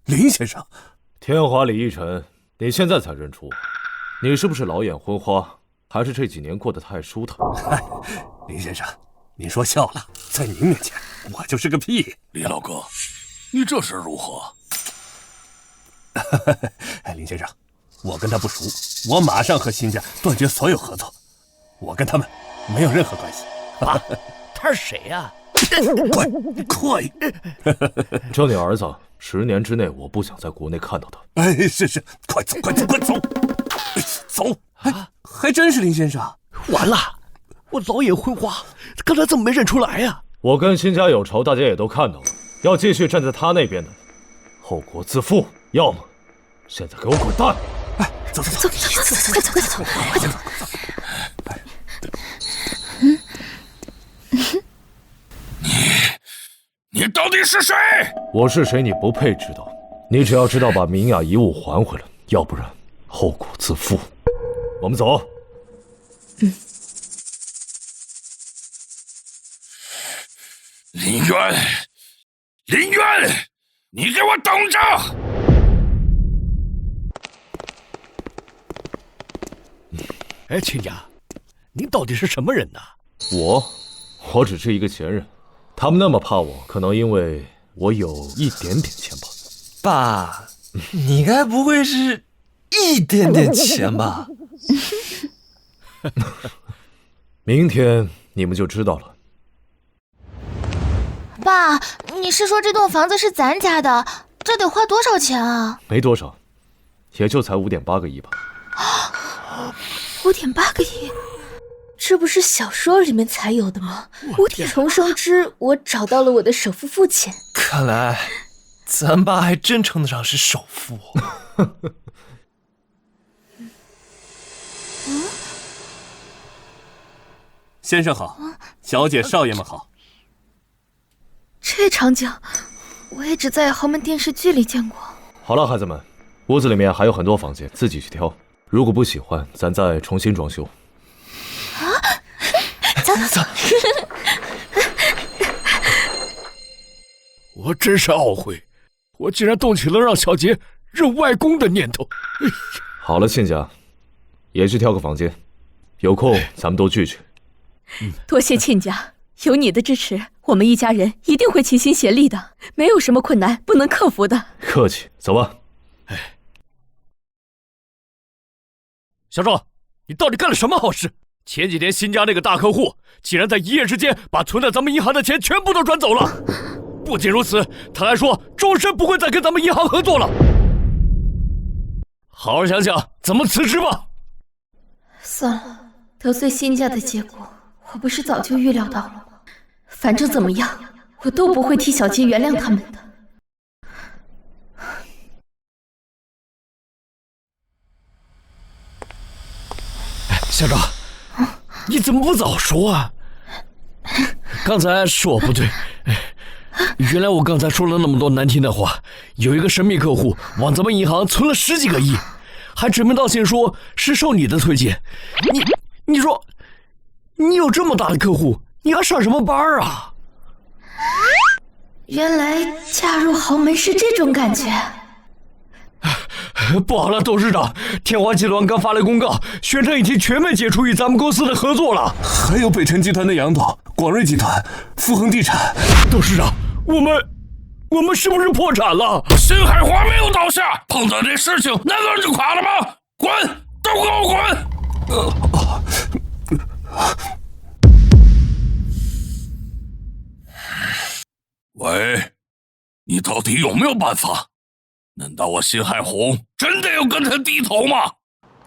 林先生，天华李奕晨，你现在才认出，你是不是老眼昏花，还是这几年过得太舒坦？林先生，您说笑了，在您面前，我就是个屁。李老哥，你这是如何？林先生，我跟他不熟，我马上和辛家断绝所有合作，我跟他们没有任何关系。爸，他是谁呀？快！这你儿子10年之内，我不想在国内看到他。哎，是，快走！走！还真是林先生。完了，我老眼昏花，刚才怎么没认出来呀？我跟辛家有仇，大家也都看到了，要继续站在他那边的，后果自负；要么现在给我滚蛋！哎，走，快走！你到底是谁？我是谁你不配知道，你只要知道把明雅遗物还回来，要不然后果自负。我们走。林渊，你给我等着！哎，亲家，您到底是什么人呢？我只是一个闲人，他们那么怕我，可能因为我有一点点钱吧。爸，你该不会是一点点钱吧？明天你们就知道了。爸，你是说这栋房子是咱家的？这得花多少钱啊？没多少，也就才5.8个亿吧。5.8个亿，这不是小说里面才有的吗？无体重生之我找到了我的首富父亲。看来咱爸还真称得上是首富。先生好，小姐少爷们好。这场景我也只在豪门电视剧里见过。好了，孩子们，屋子里面还有很多房间，自己去挑。如果不喜欢，咱再重新装修。走。我真是懊悔，我竟然动起了让小杰认外公的念头。好了，亲家，也去挑个房间，有空咱们多聚聚。多谢亲家，有你的支持，我们一家人一定会齐心协力的，没有什么困难不能克服的。客气，走吧。小周，你到底干了什么好事？前几天新家那个大客户竟然在一夜之间把存在咱们银行的钱全部都转走了。不仅如此，他还说终身不会再跟咱们银行合作了。好好想想怎么辞职吧。算了，得罪新家的结果，我不是早就预料到了吗？反正怎么样，我都不会替小杰原谅他们的。校长，你怎么不早说啊？刚才是我不对，原来我刚才说了那么多难听的话。有一个神秘客户往咱们银行存了10几个亿，还指名道姓说是受你的推荐。你说，你有这么大的客户，你还上什么班啊？原来嫁入豪门是这种感觉。不好了，董事长，天华集团刚发来公告，宣称已经全面解除与咱们公司的合作了。还有北辰集团的杨董，广瑞集团、富恒地产。董事长，我们是不是破产了？新海华没有倒下，碰到这事情难道就垮了吗？滚，都给我滚！喂，你到底有没有办法？难道我辛海红真的要跟他低头吗？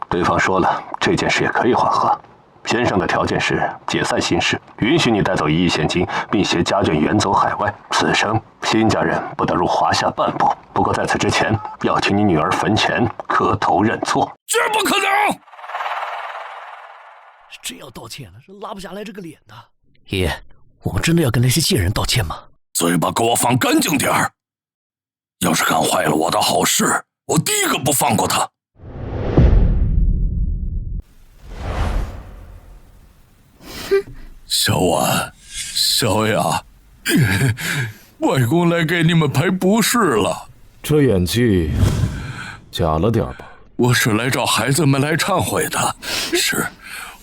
对方说了，这件事也可以缓和。先生的条件是解散辛氏，允许你带走1亿现金，并携家眷远走海外。此生辛家人不得入华夏半步。不过在此之前，要去你女儿坟前磕头认错。绝不可能！真要道歉了，是拉不下来这个脸的。爷，我们真的要跟那些贱人道歉吗？嘴巴给我放干净点儿！要是干坏了我的好事，我第一个不放过他。小婉、小雅，外公来给你们赔不是了。这演技假了点吧？我是来找孩子们来忏悔的。是，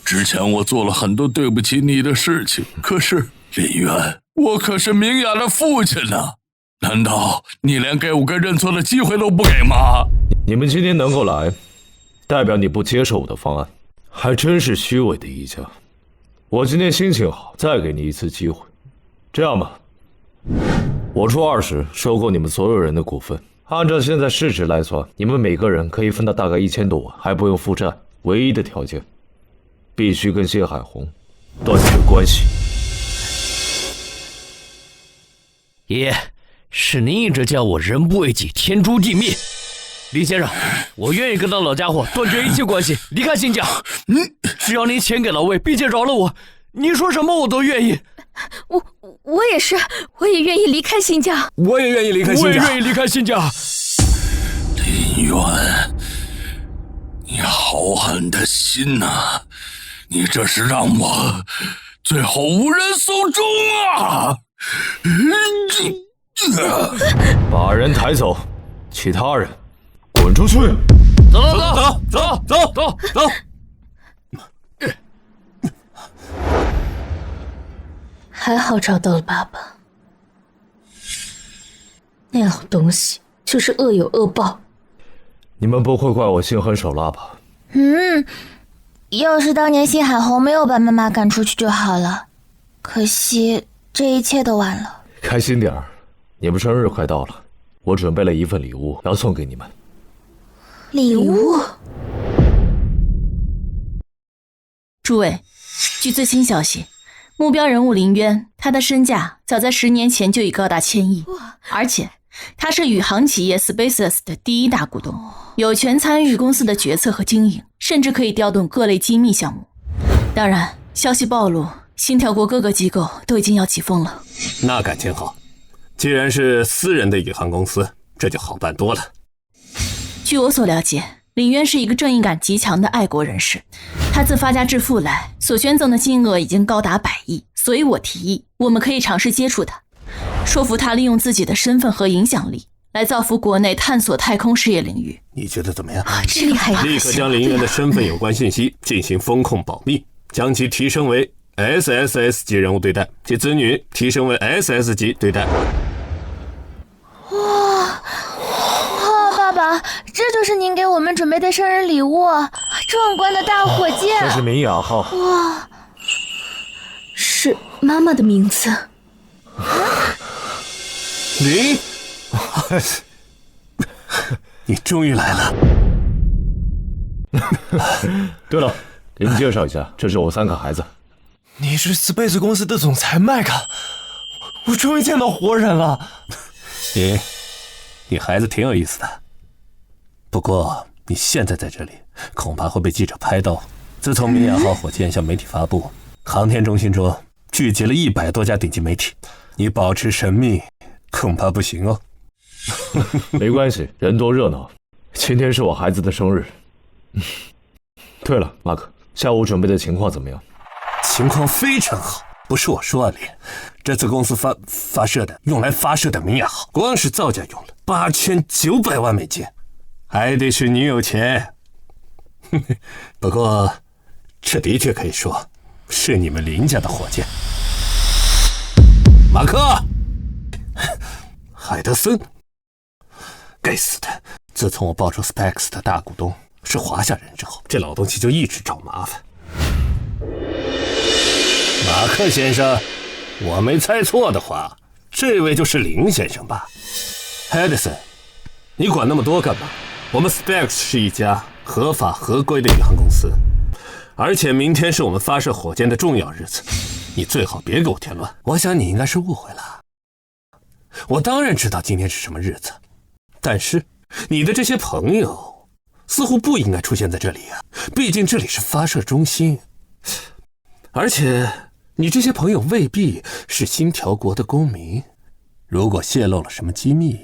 之前我做了很多对不起你的事情，可是林渊，我可是明雅的父亲呢。难道你连给我个认错的机会都不给吗？你们今天能够来，代表你不接受我的方案，还真是虚伪的一家。我今天心情好，再给你一次机会。这样吧，我出20收购你们所有人的股份，按照现在市值来算，你们每个人可以分到大概1000多万，还不用负债。唯一的条件，必须跟谢海红断绝关系。爷，是您一直叫我人不为己，天诛地灭。林先生，我愿意跟那老家伙断绝一切关系，离开辛家。只要您钱给到位，并且饶了我，您说什么我都愿意。我也是，我也愿意离开辛家。我也愿意离开辛家。我也愿意离开辛家。林渊，你好狠的心呐！你这是让我最后无人送终啊！把人抬走，其他人滚出去！走！还好找到了爸爸，那老东西就是恶有恶报。你们不会怪我心狠手辣吧？要是当年辛海红没有把妈妈赶出去就好了，可惜这一切都晚了。开心点儿，你们生日快到了，我准备了一份礼物要送给你们。礼物？诸位，据最新消息，目标人物林渊，他的身价早在10年前就已高达1000亿，而且他是宇航企业 SpaceX 的第1大股东，有权参与公司的决策和经营，甚至可以调动各类机密项目。当然，消息暴露，心跳国各个机构都已经要起风了。那感情好，既然是私人的宇航公司，这就好办多了。据我所了解，林渊是一个正义感极强的爱国人士，他自发家致富来，所捐赠的金额已经高达100亿，所以我提议，我们可以尝试接触他，说服他利用自己的身份和影响力，来造福国内探索太空事业领域。你觉得怎么样？这厉害呀！立刻将林渊的身份有关信息进行风控保密，将其提升为 SSS 级人物对待，其子女提升为 SS 级对待。哇，爸爸，这就是您给我们准备的生日礼物，壮观的大火箭。这是明雅号。哇，是妈妈的名字。林，你终于来了。对了，给你介绍一下，这是我3个孩子。你是 Space 公司的总裁麦克，我终于见到活人了。你孩子挺有意思的，不过你现在在这里，恐怕会被记者拍到。自从明雅号火箭向媒体发布，航天中心中聚集了100多家顶级媒体，你保持神秘恐怕不行哦。没关系，人多热闹。今天是我孩子的生日。对了，马克，下午准备的情况怎么样？情况非常好。不是我说啊，林，这次公司用来发射的明雅号，光是造价用了8900万美金，还得是你有钱。不过，这的确可以说是你们林家的火箭。马克，海德森，该死的！自从我爆出 Specs 的大股东是华夏人之后，这老东西就一直找麻烦。马克先生，我没猜错的话，这位就是林先生吧 ？Edison， 你管那么多干嘛？我们 Specs 是一家合法合规的宇航公司，而且明天是我们发射火箭的重要日子，你最好别给我添乱。我想你应该是误会了。我当然知道今天是什么日子，但是你的这些朋友似乎不应该出现在这里啊，毕竟这里是发射中心，而且你这些朋友未必是星条国的公民，如果泄露了什么机密，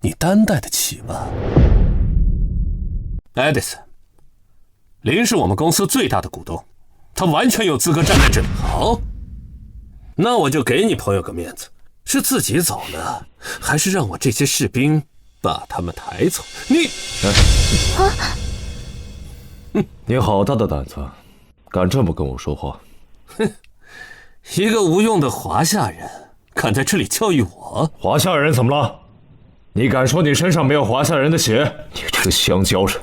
你担待得起吗 ？Edison， 林是我们公司最大的股东，他完全有资格站在这里。好，那我就给你朋友个面子，是自己走呢，还是让我这些士兵把他们抬走？你，你好大的胆子，敢这么跟我说话？哼，一个无用的华夏人敢在这里教育我？华夏人怎么了？你敢说你身上没有华夏人的血？你这个香蕉人！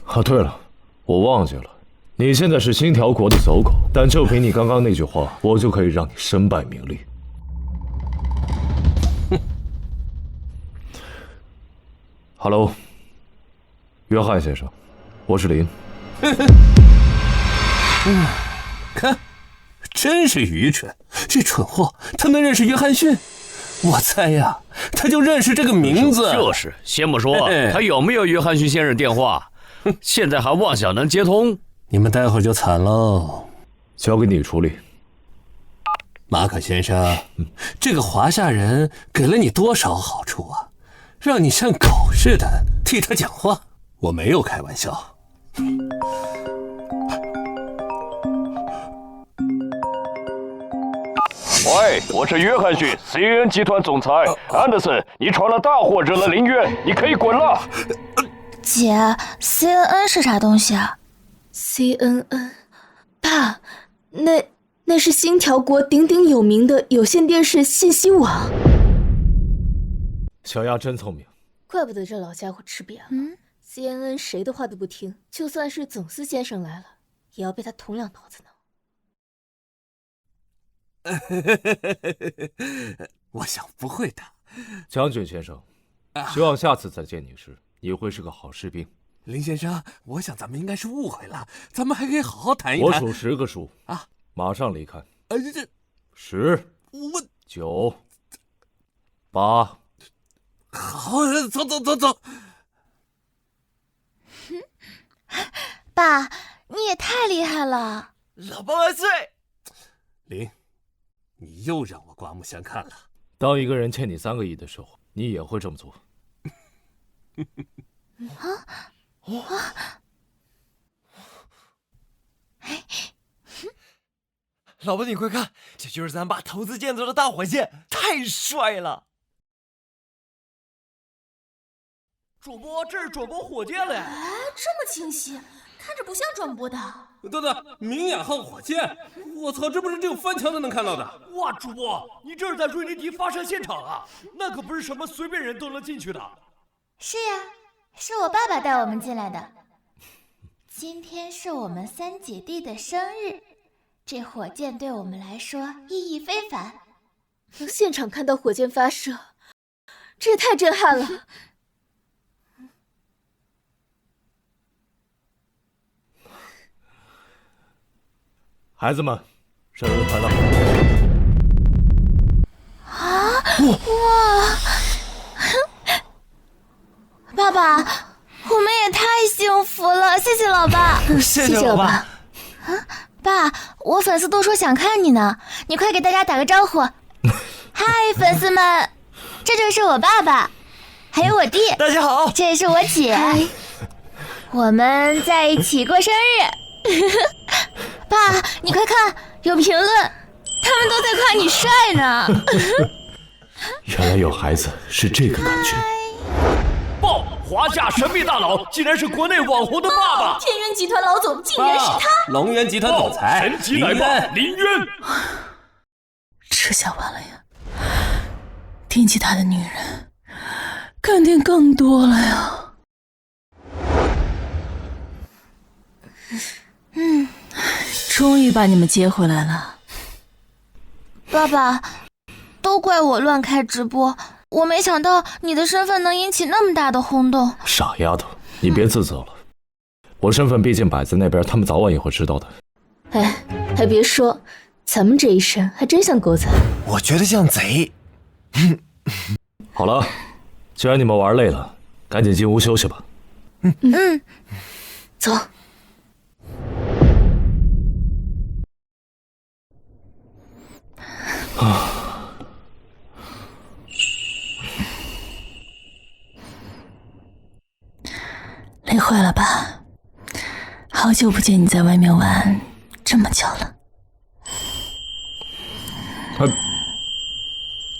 啊，对了，我忘记了，你现在是星条国的走狗，但就凭你刚刚那句话，我就可以让你身败名裂。Hello， 约翰先生，我是林。看，真是愚蠢！这蠢货，他能认识约翰逊？我猜呀，他就认识这个名字。就是，先不说他有没有约翰逊先生电话，现在还妄想能接通，你们待会儿就惨喽。交给你处理。马可先生，这个华夏人给了你多少好处啊？让你像狗似的替他讲话，我没有开玩笑。喂，我是约翰逊 ，CNN 集团总裁安德森，你闯了大祸，惹了林渊，你可以滚了。姐 ，CNN 是啥东西啊 ？CNN， 爸，那是星条国鼎鼎有名的有线电视信息网。小丫真聪明，怪不得这老家伙吃瘪了。CNN 谁的话都不听，就算是总司先生来了，也要被他捅两刀子呢。我想不会的，将军先生，希望下次再见你时，你会是个好士兵。林先生，我想咱们应该是误会了，咱们还可以好好谈一谈。我数10个数啊，马上离开。这10，我9，8。好，走。爸，你也太厉害了！老爸万岁！林，你又让我刮目相看了。当一个人欠你3个亿的时候，你也会这么做。老爸，你快看，这就是咱爸投资建造的大火箭，太帅了！主播，这是转播火箭嘞！哎，这么清晰，看着不像转播的。等等，明雅号火箭！我操，这不是只有翻墙才能看到的！哇，主播，你这是在瑞尼迪发射现场啊？那可不是什么随便人都能进去的。是呀，是我爸爸带我们进来的。今天是我们3姐弟的生日，这火箭对我们来说意义非凡。能现场看到火箭发射，这也太震撼了！孩子们，生日快乐！啊！哇！爸爸，我们也太幸福了，谢谢老爸，谢谢老爸。啊，爸，我粉丝都说想看你呢，你快给大家打个招呼。嗨，粉丝们，这就是我爸爸，还有我弟，大家好，这也是我姐，我们在一起过生日。爸，你快看，有评论，他们都在夸你帅呢。原来有孩子是这个感觉。报！华夏神秘大佬竟然是国内网红的爸爸，天渊集团老总竟然是他！龙源集团总裁神级来报，林渊。这小婉了呀？惦记他的女人肯定更多了呀。终于把你们接回来了。爸爸，都怪我乱开直播，我没想到你的身份能引起那么大的轰动。傻丫头，你别自责了，我身份毕竟摆在那边，他们早晚也会知道的。哎，还别说，咱们这一身还真像狗仔。我觉得像贼。好了，既然你们玩累了，赶紧进屋休息吧。走。累坏了吧？好久不见你在外面玩，这么久了。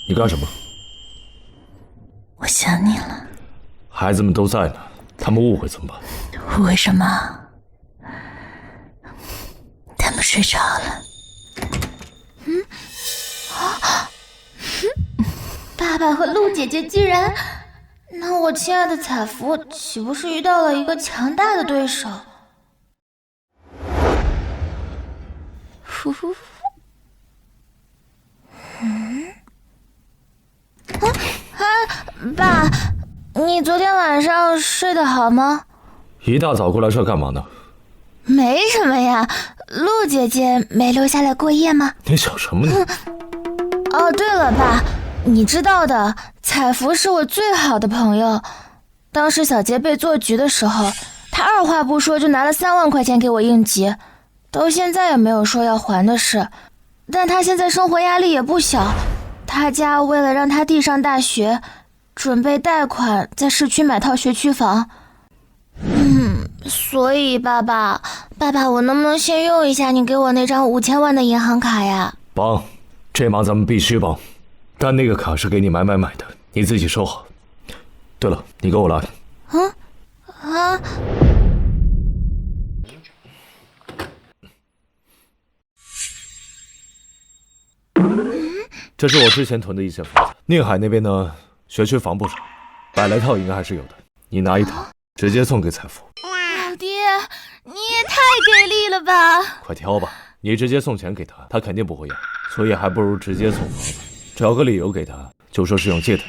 你干什么？我想你了。孩子们都在呢，他们误会怎么办？误会什么？他们睡着了。爸爸和陆姐姐居然……那我亲爱的彩芙岂不是遇到了一个强大的对手？爸，你昨天晚上睡得好吗？一大早过来这干嘛呢？没什么呀，陆姐姐没留下来过夜吗？你想什么呢？哦，对了，爸，你知道的，彩芙是我最好的朋友。当时小杰被做局的时候，他二话不说就拿了3万块钱给我应急，到现在也没有说要还的事。但他现在生活压力也不小，他家为了让他弟上大学，准备贷款在市区买套学区房。所以爸爸，我能不能先用一下你给我那张5000万的银行卡呀？帮，这忙咱们必须帮，但那个卡是给你买的，你自己收好。对了，你跟我来。这是我之前囤的一些房子，宁海那边呢，学区房不少，100来套应该还是有的。你拿1套，直接送给彩芙。老爹，你也太给力了吧！快挑吧，你直接送钱给他，他肯定不会要，所以还不如直接送房子，找个理由给他，就说是用借的，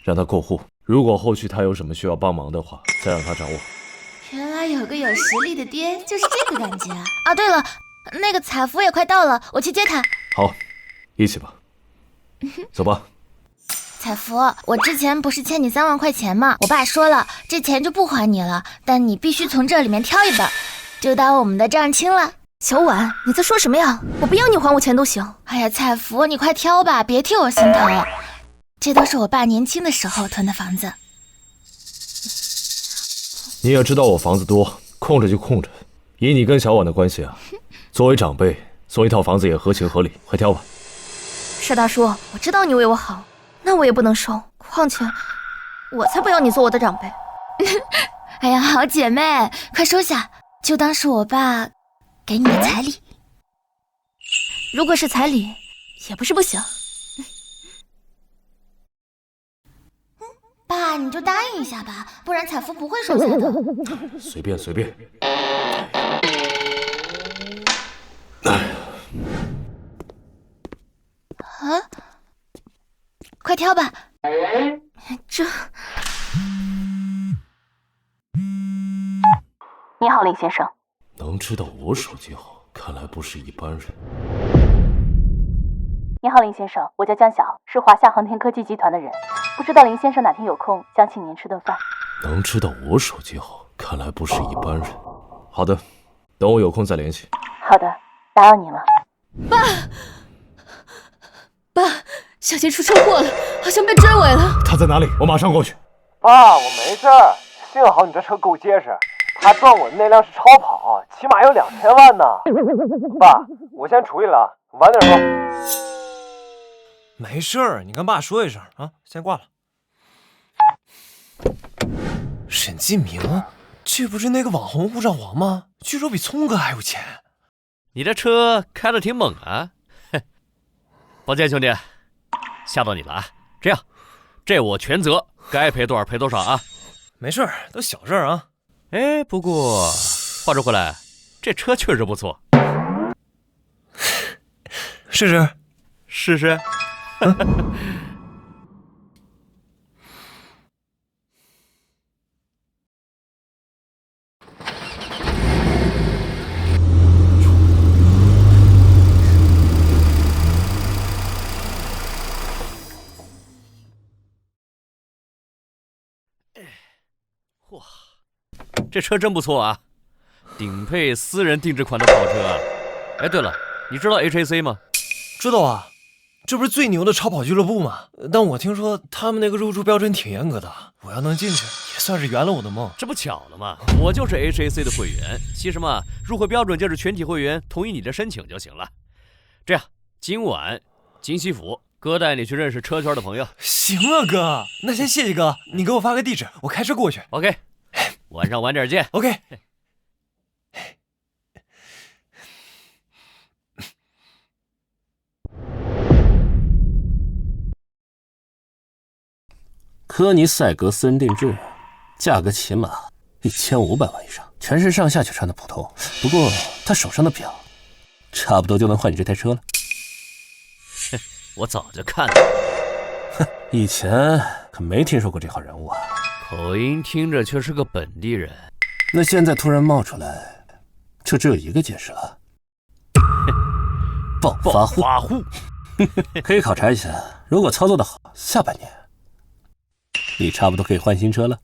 让他过户。如果后续他有什么需要帮忙的话，再让他找我。原来有个有实力的爹就是这个感觉啊！对了，那个彩芙也快到了，我去接她。好，一起吧。走吧。彩芙，我之前不是欠你3万块钱吗？我爸说了，这钱就不还你了，但你必须从这里面挑一本，就当我们的账清了。小婉，你在说什么呀？我不要你还我钱都行。哎呀，彩芙，你快挑吧，别替我心疼。这都是我爸年轻的时候囤的房子。你也知道我房子多，空着就空着。以你跟小婉的关系啊，作为长辈送一套房子也合情合理。快挑吧。邵大叔，我知道你为我好，那我也不能收。况且，我才不要你做我的长辈。哎呀，好姐妹，快收下，就当是我爸给你的彩礼。如果是彩礼，也不是不行。爸，你就答应一下吧，不然彩芙不会收下的。随便。快挑吧。这……你好，林先生。能知道我手机号，看来不是一般人。你好，林先生，我叫江晓，是华夏航天科技集团的人，不知道林先生哪天有空，想请您吃顿饭。能知道我手机号，看来不是一般人。好的，等我有空再联系。好的，打扰您了。爸，小杰出车祸了，好像被追尾了。他在哪里？我马上过去。爸，我没事儿，幸好你这车够结实，他撞我的那辆是超跑，起码有2000万呢。爸，我先处理了，晚点说。没事儿，你跟爸说一声啊，先挂了。沈继明，这不是那个网红护照王吗？据说比聪哥还有钱。你这车开得挺猛啊！抱歉兄弟，吓到你了啊。这样，这我全责，该赔多少赔多少啊。没事儿，都小事儿啊。哎，不过话说回来，这车确实不错。试试，试试。哇，这车真不错啊，顶配私人定制款的跑车啊。哎，对了，你知道 HAC 吗？知道啊，这不是最牛的超跑俱乐部吗？但我听说他们那个入驻标准挺严格的，我要能进去，也算是圆了我的梦。这不巧了吗？我就是 HAC 的会员，其实嘛，入会标准就是全体会员同意你的申请就行了。这样，今晚金西府哥带你去认识车圈的朋友。行啊，哥，那先谢谢哥，你给我发个地址，我开车过去。OK， 晚上晚点见。OK。科尼赛格私人定制，价格起码1500万以上，全身上下却穿的普通。不过他手上的表，差不多就能换你这台车了。我早就看到了。哼，以前可没听说过这号人物啊。口音听着却是个本地人。那现在突然冒出来，这只有一个解释了：暴发户。可以考察一下，如果操作的好，下半年你差不多可以换新车了。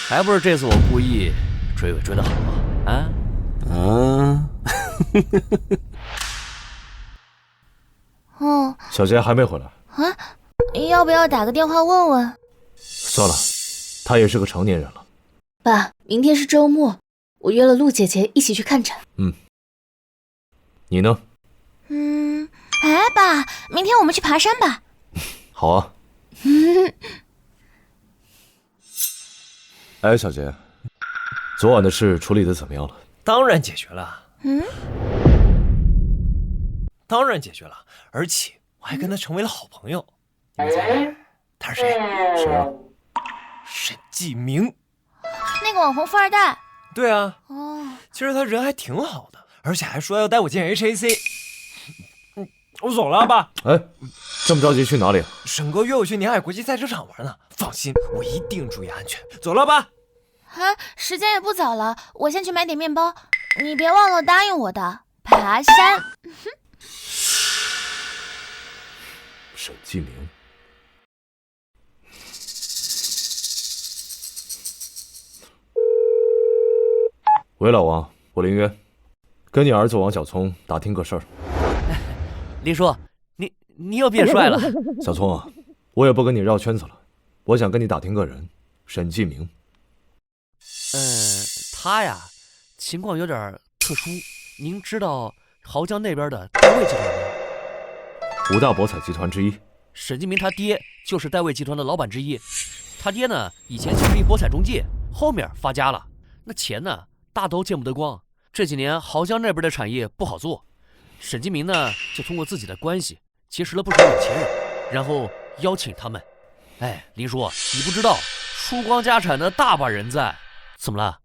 还不是这次我故意追尾追得好啊？小杰还没回来啊？要不要打个电话问问？算了，他也是个成年人了。爸，明天是周末，我约了陆姐姐一起去看展。你呢？哎，爸，明天我们去爬山吧。好啊。哎，小杰，昨晚的事处理的怎么样了？当然解决了。当然解决了，而且我还跟他成为了好朋友。你们猜他是谁？谁啊？沈继明，那个网红富二代。对啊。哦，其实他人还挺好的，而且还说要带我见 HAC。我走了，爸。哎，这么着急去哪里？沈哥约我去宁海国际赛车场玩呢。放心，我一定注意安全。走了，爸。时间也不早了，我先去买点面包。你别忘了答应我的，爬山。沈继明。喂，老王，我林渊，跟你儿子王小聪打听个事儿。林叔，你又变帅了。小聪啊，我也不跟你绕圈子了，我想跟你打听个人，沈继明。他呀，情况有点特殊。您知道濠江那边的戴卫集团吗？5大博彩集团之一。沈继明他爹就是戴卫集团的老板之一。他爹呢，以前就是一博彩中介，后面发家了，那钱呢，大都见不得光。这几年濠江那边的产业不好做。沈继明呢，就通过自己的关系结识了不少有钱人，然后邀请他们。哎，林叔，你不知道，输光家产的大把人在。怎么了？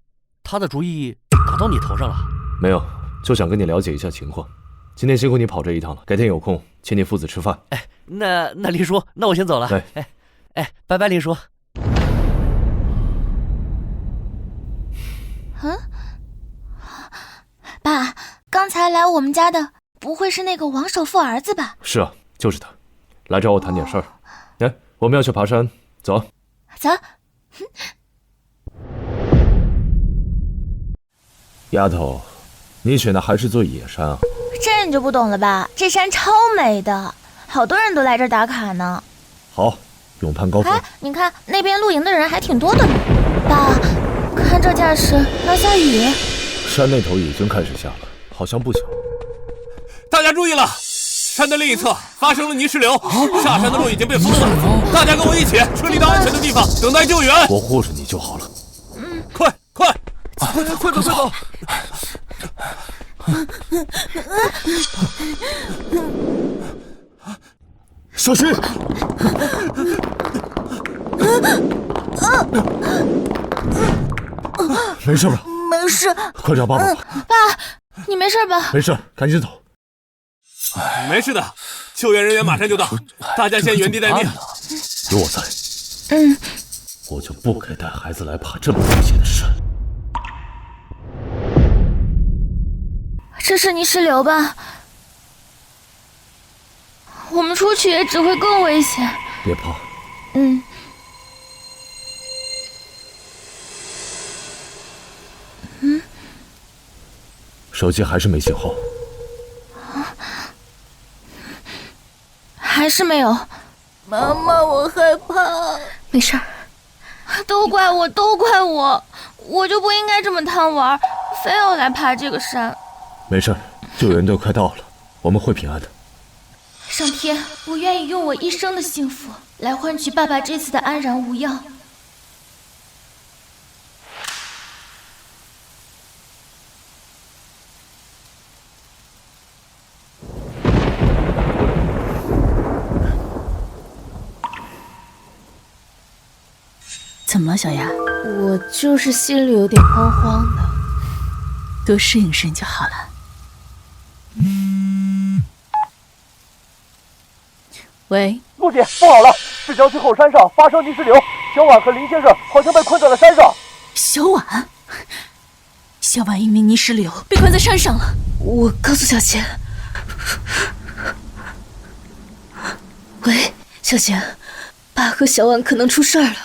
他的主意打到你头上了？没有，就想跟你了解一下情况。今天辛苦你跑这一趟了，改天有空请你父子吃饭。哎，那林叔，那我先走了。拜拜，林叔。爸，刚才来我们家的不会是那个王首富儿子吧？是啊，就是他，来找我谈点事儿。哎，我们要去爬山，走。走。丫头，你选的还是座野山啊？这你就不懂了吧？这山超美的，好多人都来这儿打卡呢。好，勇攀高峰。你看那边露营的人还挺多的呢。爸，看这架势要下雨。山那头已经开始下了，好像不小。大家注意了，山的另一侧发生了泥石流，下山的路已经被封了。大家跟我一起撤离到安全的地方，等待救援。我护着你就好了。快！快走！小心！没事吧？没事。快找爸爸吧。爸，你没事吧？没事，赶紧走。没事的，救援人员马上就到，大家先原地待命。有我在，我就不该带孩子来爬这么危险的山。这是泥石流吧？我们出去也只会更危险。别怕。手机还是没信号。还是没有。妈妈，我害怕。没事儿。都怪我，都怪我，我就不应该这么贪玩，非要来爬这个山。没事，救援队快到了，我们会平安的。上天，我愿意用我一生的幸福来换取爸爸这次的安然无恙。怎么了，小雅？我就是心里有点慌慌的。多适应适应就好了。喂，陆姐，不好了！市郊区后山上发生泥石流，小婉和林先生好像被困在了山上。小婉，小婉因为泥石流被困在山上了。我告诉小贤。喂，小贤，爸和小婉可能出事儿了。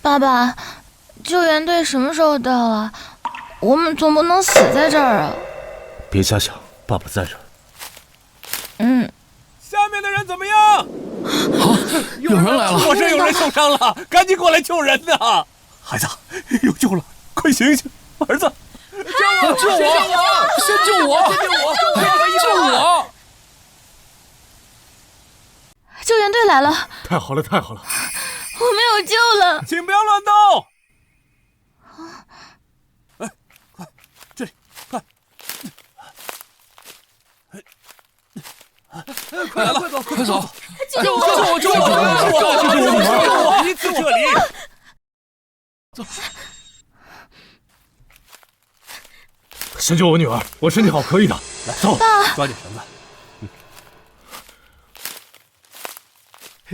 爸爸，救援队什么时候到啊？我们总不能死在这儿啊！别瞎想，爸爸在这儿。下面的人怎么样？有人来了！火山有人受伤了，赶紧过来救人呐！孩子，有救了，快醒醒！儿子，救我！先救我！救我！救援队来了！太好了，太好了！我们有救了！请不要乱动！哎，快，这里，快！快来了，快走！救我！救我！一次撤离！走。先救我女儿，我身体好，可以的。来，走，抓紧绳子。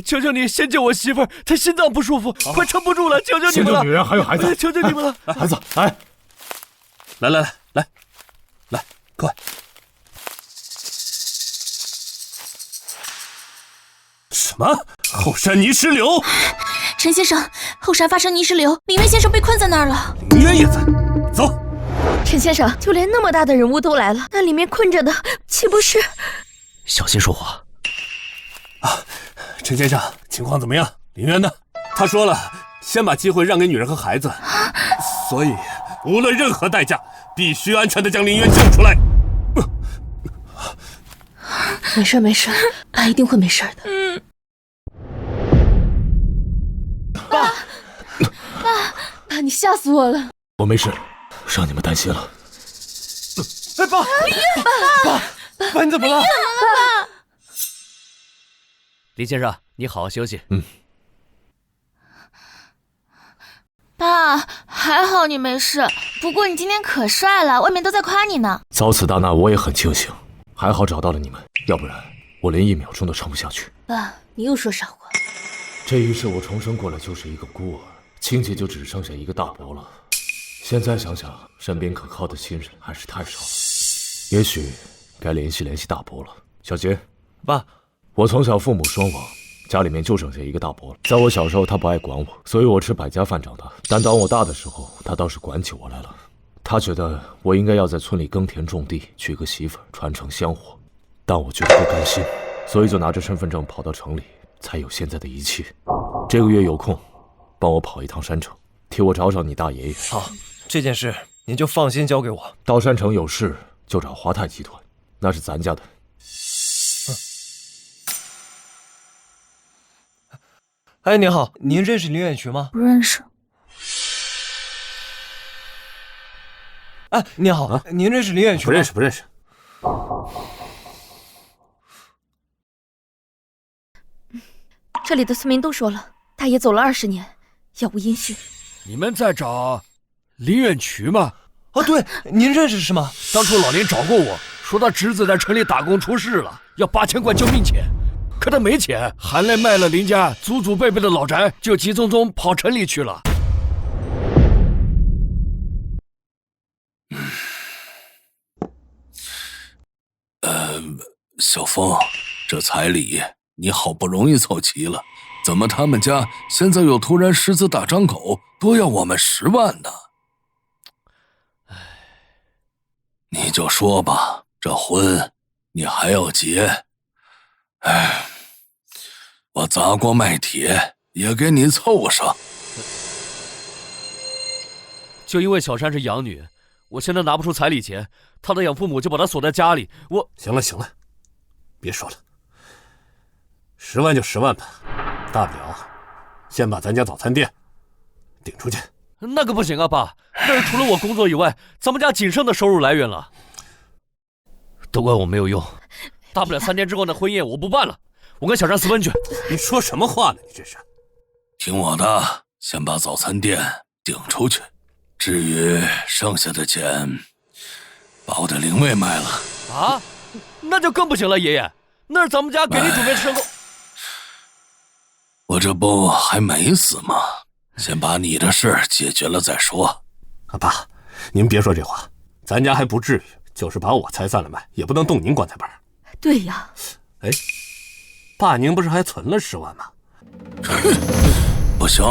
求求你，先救我媳妇儿，她心脏不舒服，快撑不住了，求求你们了！先救女人，还有孩子，求求你们了！孩子，来，快！什么？后山泥石流？陈先生，后山发生泥石流，林渊先生被困在那儿了。林渊也在，走。陈先生，就连那么大的人物都来了，那里面困着的岂不是？小心说话。陈先生，情况怎么样？林渊呢？他说了，先把机会让给女人和孩子，所以无论任何代价，必须安全的将林渊救出来。没事没事，爸一定会没事的。爸，你吓死我了！我没事，让你们担心了。哎，爸，你怎么了？林先生，你好好休息。爸，还好你没事，不过你今天可帅了，外面都在夸你呢。遭此大难，我也很庆幸，还好找到了你们，要不然我连1秒钟都撑不下去。爸，你又说傻话。这一世我重生过来就是一个孤儿，亲戚就只剩下一个大伯了。现在想想，身边可靠的亲人还是太少了，也许该联系大伯了。小杰，爸，我从小父母双亡，家里面就剩下一个大伯了。在我小时候，他不爱管我，所以我吃百家饭长大。但当我大的时候，他倒是管起我来了。他觉得我应该要在村里耕田种地，娶个媳妇儿，传承香火。但我觉得不甘心，所以就拿着身份证跑到城里，才有现在的一切。这个月有空，帮我跑一趟山城，替我找找你大爷爷。好，这件事您就放心交给我。到山城有事就找华泰集团，那是咱家的。哎，您好，您认识林远渠吗？不认识。哎，您好，您认识林远渠吗？不认识。这里的村民都说了，大爷走了20年，杳无音讯。你们在找林远渠吗？哦，对，您认识是吗？当初老林找过我，说他侄子在城里打工出事了，要8000块救命钱，可他没钱，含泪卖了林家祖祖辈辈的老宅，就急匆匆跑城里去了。小峰，这彩礼你好不容易凑齐了，怎么他们家现在又突然狮子大张口，多要我们10万呢？你就说吧，这婚你还要结？我砸锅卖铁也给你凑上。就因为小珊是养女，我现在拿不出彩礼钱，她的养父母就把她锁在家里。行了，别说了，10万就10万吧，大不了先把咱家早餐店顶出去。那可不行啊，爸，那是除了我工作以外，咱们家仅剩的收入来源了。都怪我没有用，大不了3天之后的婚宴我不办了，我跟小珊私奔去。你说什么话呢？你这是？听我的，先把早餐店顶出去，至于剩下的钱，把我的灵位卖了。啊？那就更不行了，爷爷，那是咱们家给你准备的牲口。我这不还没死吗？先把你的事解决了再说。爸，您别说这话，咱家还不至于，就是把我拆散了卖，也不能动您棺材板。对呀。爸，您不是还存了10万吗？不行，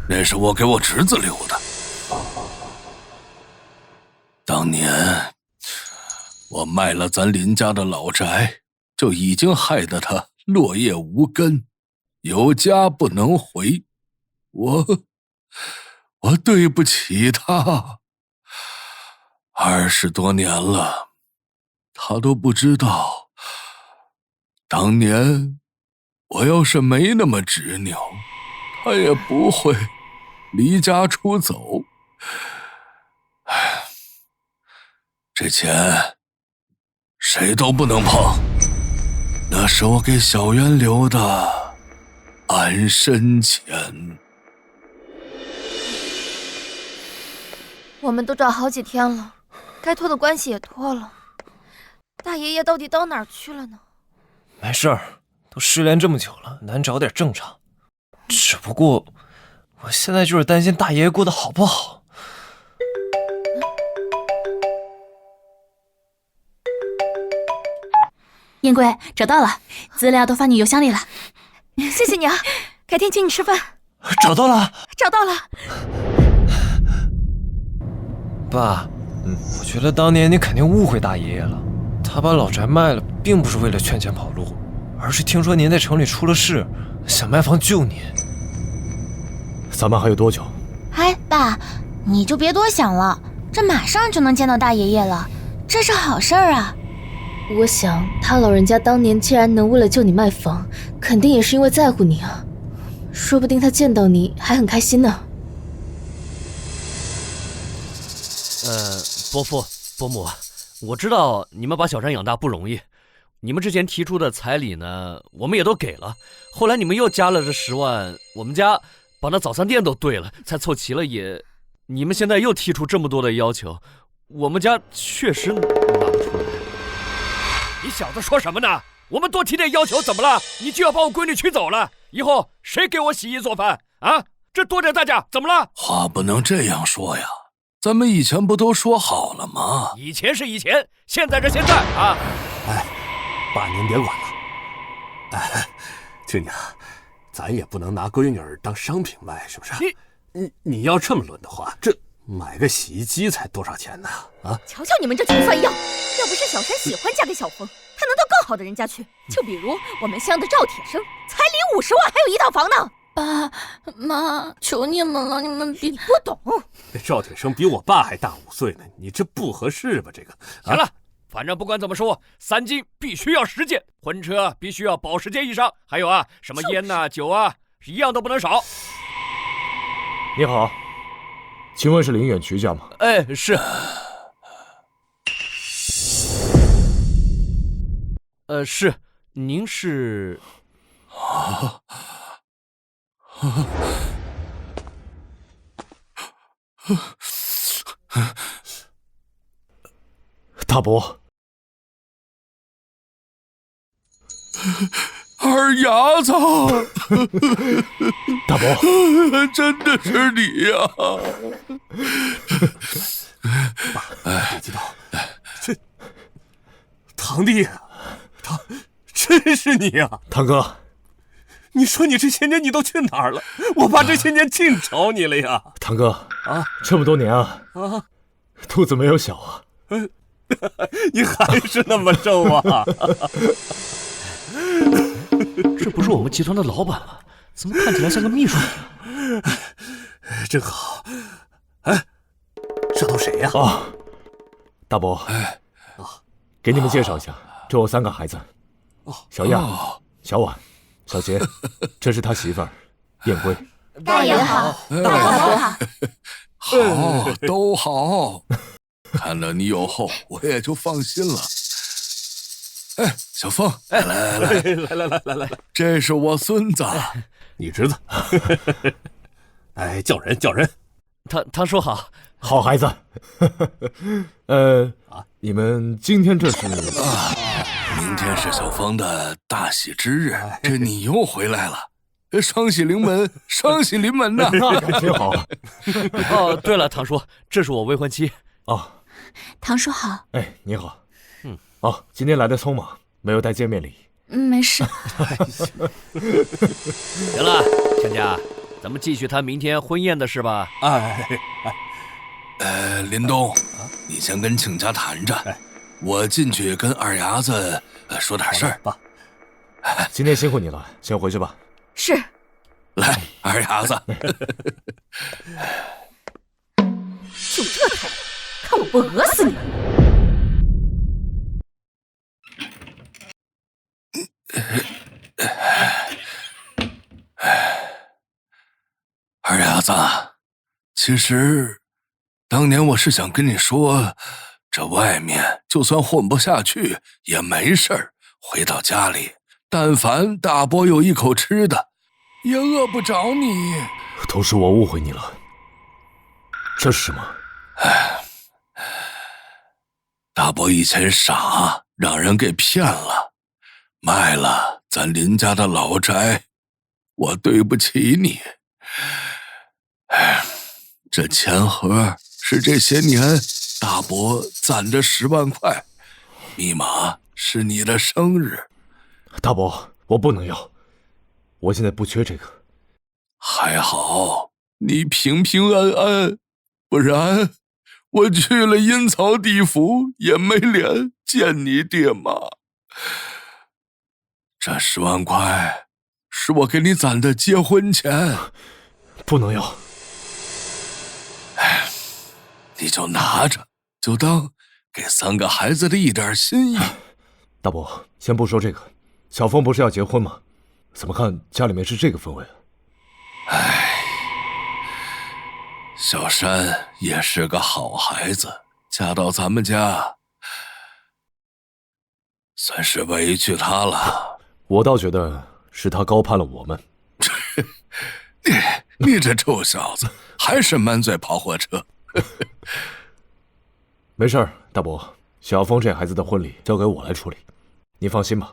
那是我给我侄子留的。当年我卖了咱林家的老宅，就已经害得他落叶无根，有家不能回。我对不起他，20多年了，他都不知道，当年我要是没那么执拗，他也不会离家出走。这钱谁都不能碰，那是我给小渊留的安身钱。我们都找好几天了，该托的关系也托了，大爷爷到底到哪儿去了呢？没事儿，都失联这么久了，难找点正常。只不过我现在就是担心大爷爷过得好不好。燕贵，找到了，资料都放你邮箱里了。谢谢你啊，改天请你吃饭。找到了。爸，我觉得当年你肯定误会大爷爷了，他把老宅卖了，并不是为了圈钱跑路，而是听说您在城里出了事，想卖房救您。咱们还有多久？爸，你就别多想了，这马上就能见到大爷爷了，这是好事儿啊。我想他老人家当年既然能为了救你卖房，肯定也是因为在乎你啊，说不定他见到你还很开心呢。伯父伯母，我知道你们把小珊养大不容易，你们之前提出的彩礼呢，我们也都给了，后来你们又加了这10万，我们家把那早餐店都兑了，才凑齐了也。你们现在又提出这么多的要求，我们家确实拿不出来。你小子说什么呢？我们多提点要求怎么了？你就要把我闺女娶走了？以后谁给我洗衣做饭啊？这多点代价怎么了？话不能这样说呀，咱们以前不都说好了吗？以前是以前，现在是现在啊！爸您别管了。亲家，咱也不能拿闺女儿当商品卖，是不是？你要这么论的话，这买个洗衣机才多少钱呢？瞧瞧你们这穷酸样！要不是小珊喜欢嫁给小峰，她能到更好的人家去。就比如我们乡的赵铁生，彩礼50万，还有1套房呢。爸妈，求你们了，你们别……你不懂。赵铁生比我爸还大5岁呢，你这不合适吧？这个行了，反正不管怎么说，3金必须要10件，婚车必须要保10件以上，还有什么烟呐、酒啊，一样都不能少。你好，请问是林远渠家吗？是。是，您是？大伯，二伢子，大伯，真的是你呀！爸，别激动，这堂弟，真是你呀！堂哥，你说你这些年你都去哪儿了？我爸这些年净找你了呀！堂哥啊，这么多年啊，肚子没有小啊。你还是那么瘦啊！这不是我们集团的老板吗？怎么看起来像个秘书？真好。哎，这都谁呀？大伯，给你们介绍一下，这我3个孩子，小亚、小婉、小杰，这是他媳妇儿燕归。大爷好，大伯好，好，都好。看到你有后，我也就放心了。哎，小凤，来，这是我孙子，你侄子。哎，叫人。堂叔好，好孩子。你们今天这是？明天是小芳的大喜之日，这你又回来了，双喜临门，双喜临门呐！那真好。哦，对了，堂叔，这是我未婚妻。堂叔好。哎，你好。今天来的匆忙，没有带见面礼。没事。行了，亲家，咱们继续谈明天婚宴的事吧。林东，你先跟亲家谈着，我进去跟二伢子说点事儿。爸，今天辛苦你了，先回去吧。是。来，二伢子。就这态度，看我不讹死你！二伢子，其实当年我是想跟你说，这外面就算混不下去也没事儿，回到家里，但凡大伯有一口吃的，也饿不着你。都是我误会你了，这是什么？大伯以前傻，让人给骗了，卖了咱林家的老宅，我对不起你。这钱盒是这些年大伯攒着10万块，密码是你的生日。大伯，我不能要，我现在不缺这个。还好你平平安安，不然我去了阴曹地府也没脸见你爹妈。这10万块是我给你攒的结婚钱，不能要。你就拿着，就当给3个孩子的一点心意。大伯，先不说这个，小凤不是要结婚吗？怎么看家里面是这个氛围啊？小珊也是个好孩子，嫁到咱们家，算是委屈她了。我倒觉得是她高攀了我们。你这臭小子，还是满嘴跑火车。没事儿，大伯，小凤这孩子的婚礼交给我来处理，你放心吧。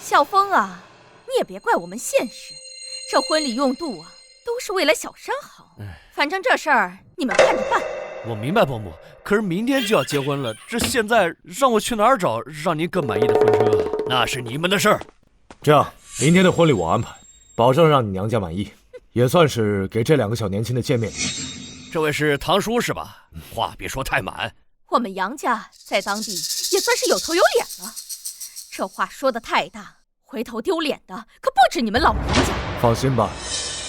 小峰啊，你也别怪我们现实，这婚礼用度啊，都是为了小珊好。反正这事儿你们看着办。我明白，伯母，可是明天就要结婚了，这现在让我去哪儿找让您更满意的婚车？那是你们的事儿。这样，明天的婚礼我安排，保证让你娘家满意，也算是给这2个小年轻的见面礼。这位是堂叔是吧？话别说太满。我们杨家在当地也算是有头有脸了，这话说的太大，回头丢脸的可不止你们老杨家。放心吧，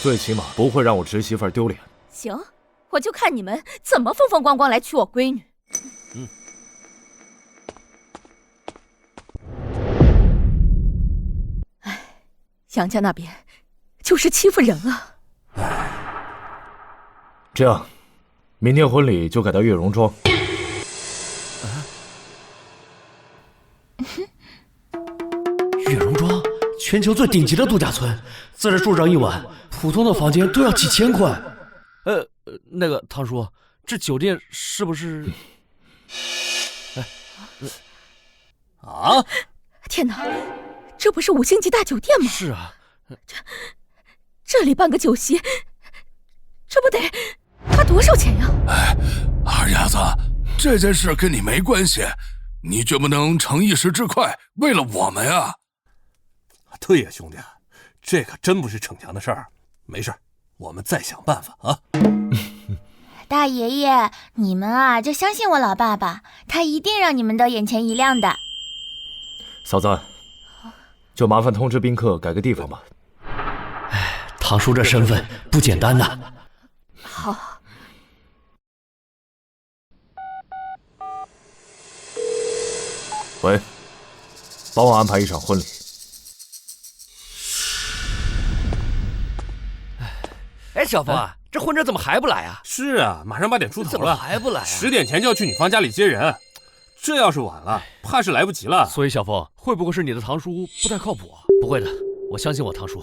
最起码不会让我侄媳妇丢脸。行，我就看你们怎么风风光光来娶我闺女。杨家那边就是欺负人啊。这样，明天婚礼就改到月容庄。全球最顶级的度假村，在这住上一晚，普通的房间都要几千块。那个唐叔，这酒店是不是？啊！天哪，这不是5星级大酒店吗？是啊，这里办个酒席，这不得花多少钱呀？哎，二丫子，这件事跟你没关系，你绝不能逞一时之快，为了我们啊！对呀，兄弟，这可真不是逞强的事儿。没事，我们再想办法啊。大爷爷，你们啊就相信我老爸爸，他一定让你们都眼前一亮的。嫂子，就麻烦通知宾客改个地方吧。唐叔这身份不简单呐。好。喂，帮我安排一场婚礼。哎，小峰啊，这婚车怎么还不来啊？是啊，马上8点出头了，怎么还不来啊？10点前就要去女方家里接人，这要是晚了，怕是来不及了。所以小峰，会不会是你的堂叔不太靠谱啊？不会的，我相信我堂叔。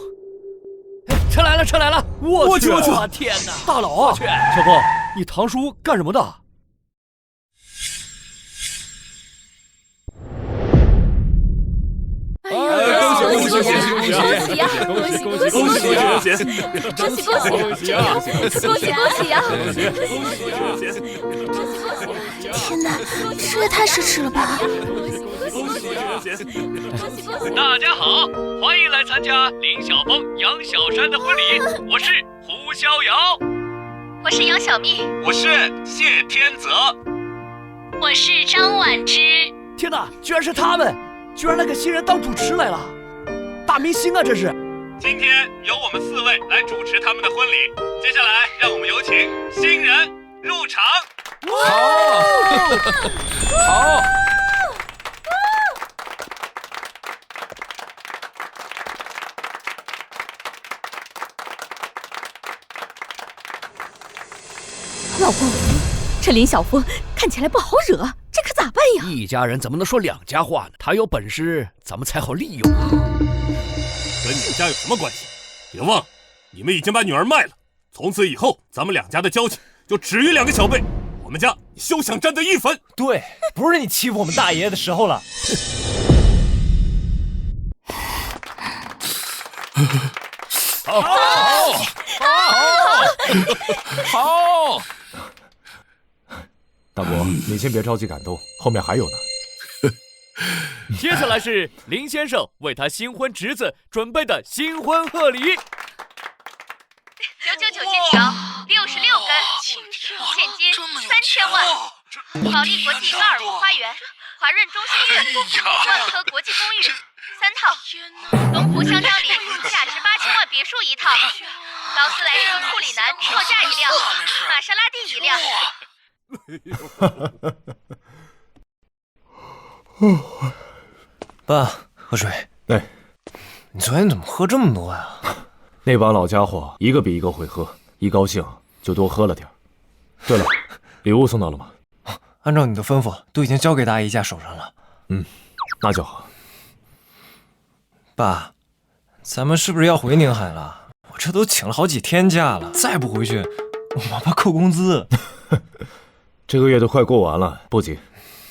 哎，车来了，车来了！我去！天哪，大佬啊！小峰，你堂叔干什么的？哎呀，恭喜恭喜恭喜呀！恭喜恭喜恭喜恭喜恭喜恭喜呀！天哪，这也太奢侈了吧！大家好，欢迎来参加林晓峰、杨小山的婚礼。我是胡逍遥，我是杨小蜜，我是谢天泽，我是张婉之。天哪，居然是他们！居然来给新人当主持来了，大明星啊这是！今天由我们4位来主持他们的婚礼。接下来，让我们有请新人入场。好。老公，这林晓峰看起来不好惹，这可咋办呀？一家人怎么能说两家话呢？他有本事，咱们才好利用啊。跟你们家有什么关系？别忘了，你们已经把女儿卖了，从此以后，咱们2家的交情就止于2个小辈。我们家休想沾得一分。对，不是你欺负我们大爷爷的时候了。好。大伯，你先别着急感动，后面还有呢。接下来是林先生为他新婚侄子准备的新婚贺礼。999金条，66根，现金3000万。保利国际高尔夫花园，华润中心苑，万科国际公寓3套，龙湖香蕉林价值8000万别墅1套，劳斯莱斯库里南座驾1辆，玛莎拉蒂1辆。爸，喝水。哎，你昨天怎么喝这么多呀？那帮老家伙一个比一个会喝，一高兴就多喝了点。对了，礼物送到了吗？按照你的吩咐，都已经交给大姨家手上了。那就好。爸，咱们是不是要回宁海了？我这都请了好几天假了，再不回去，我妈妈扣工资。这个月都快过完了，不急。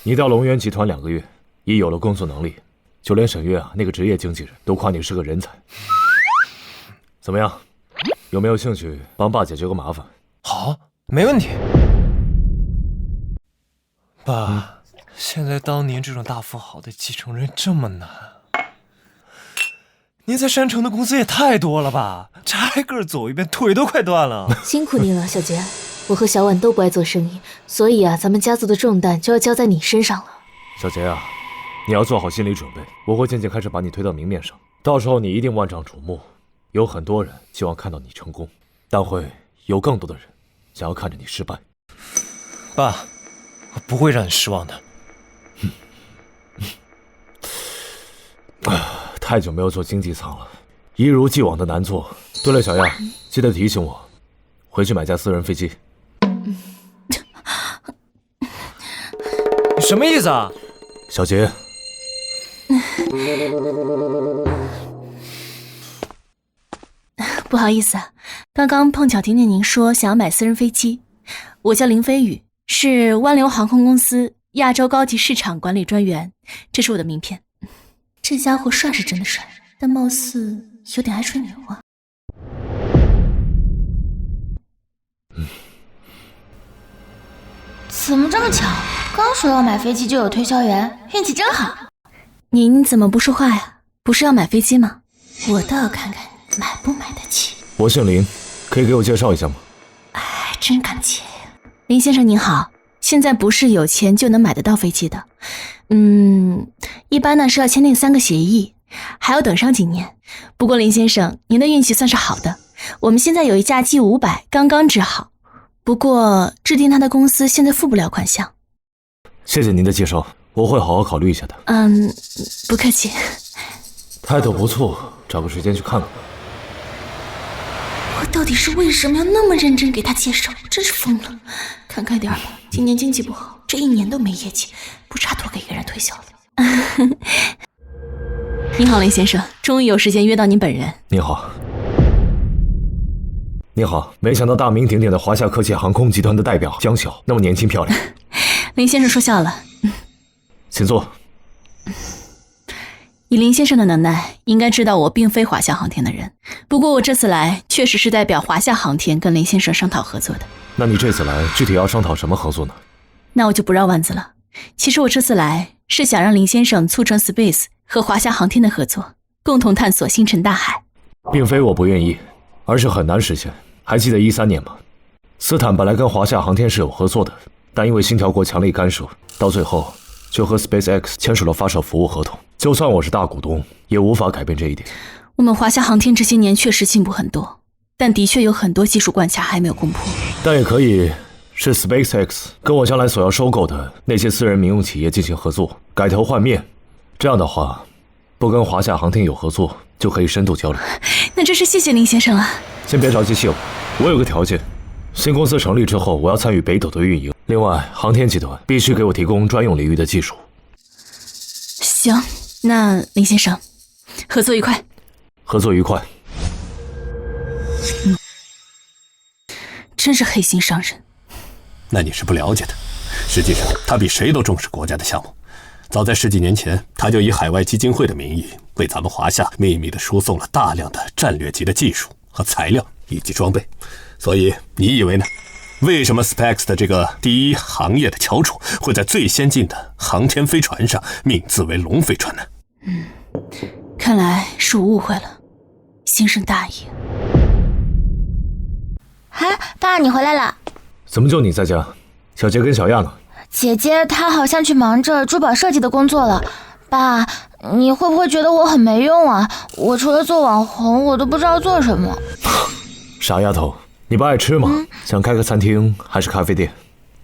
你到龙源集团2个月，一有了工作能力，就连沈月那个职业经纪人都夸你是个人才。怎么样？有没有兴趣帮爸解决个麻烦？好，没问题。爸，现在当您这种大富豪的继承人这么难，您在山城的工资也太多了吧？这挨个走一遍，腿都快断了。辛苦你了，小杰。我和小婉都不爱做生意，所以咱们家族的重担就要交在你身上了。小杰啊，你要做好心理准备，我会渐渐开始把你推到明面上，到时候你一定万丈瞩目。有很多人希望看到你成功，但会有更多的人想要看着你失败。爸，我不会让你失望的。太久没有坐经济舱了，一如既往的难做。对了，小亚，记得提醒我，回去买架私人飞机。你什么意思啊？小杰，不好意思啊，刚刚碰巧听见您说想要买私人飞机。我叫林飞宇，是湾流航空公司亚洲高级市场管理专员，这是我的名片。这家伙帅是真的帅，但貌似有点爱吹牛啊。怎么这么巧？刚说要买飞机就有推销员，运气真好。您怎么不说话呀？不是要买飞机吗？我倒要看看你买不买得起。我姓林，可以给我介绍一下吗？哎，真感激。林先生您好，现在不是有钱就能买得到飞机的。一般呢是要签订3个协议，还要等上几年。不过林先生，您的运气算是好的，我们现在有一架 G500 刚刚制好，不过制定它的公司现在付不了款项。谢谢您的介绍，我会好好考虑一下的。不客气。态度不错，找个时间去看看吧。我到底是为什么要那么认真给他介绍？真是疯了！看开点吧，今年经济不好，这1年都没业绩，不差多给一个人推销了。您好，林先生，终于有时间约到您本人。你好。你好，没想到大名鼎鼎的华夏科技航空集团的代表江晓那么年轻漂亮。林先生说笑了。请坐。以林先生的能耐，应该知道我并非华夏航天的人。不过我这次来，确实是代表华夏航天跟林先生商讨合作的。那你这次来具体要商讨什么合作呢？那我就不绕弯子了。其实我这次来是想让林先生促成 Space 和华夏航天的合作，共同探索星辰大海。并非我不愿意，而是很难实现。还记得13年吗？斯坦本来跟华夏航天是有合作的，但因为星条国强力干涉，到最后就和 SpaceX 签署了发射服务合同。就算我是大股东，也无法改变这一点。我们华夏航天这些年确实进步很多，但的确有很多技术关卡还没有攻破。但也可以是 SpaceX 跟我将来所要收购的那些私人民用企业进行合作，改头换面。这样的话，不跟华夏航天有合作，就可以深度交流。那真是谢谢林先生了。先别着急谢我，我有个条件，新公司成立之后，我要参与北斗的运营。另外，航天集团必须给我提供专用领域的技术。行，那林先生，合作愉快。合作愉快。真是黑心商人。那你是不了解的，实际上他比谁都重视国家的项目。早在10几年前，他就以海外基金会的名义，为咱们华夏秘密地输送了大量的战略级的技术和材料以及装备。所以你以为呢？为什么 SpaceX 的这个第一行业的翘楚会在最先进的航天飞船上命字为龙飞船呢？看来是我误会了，心生大意。嗨，爸，你回来了。怎么就你在家？小杰跟小亚呢？姐姐她好像去忙着珠宝设计的工作了。爸，你会不会觉得我很没用啊？我除了做网红，我都不知道做什么。傻丫头，你不爱吃吗？想开个餐厅还是咖啡店，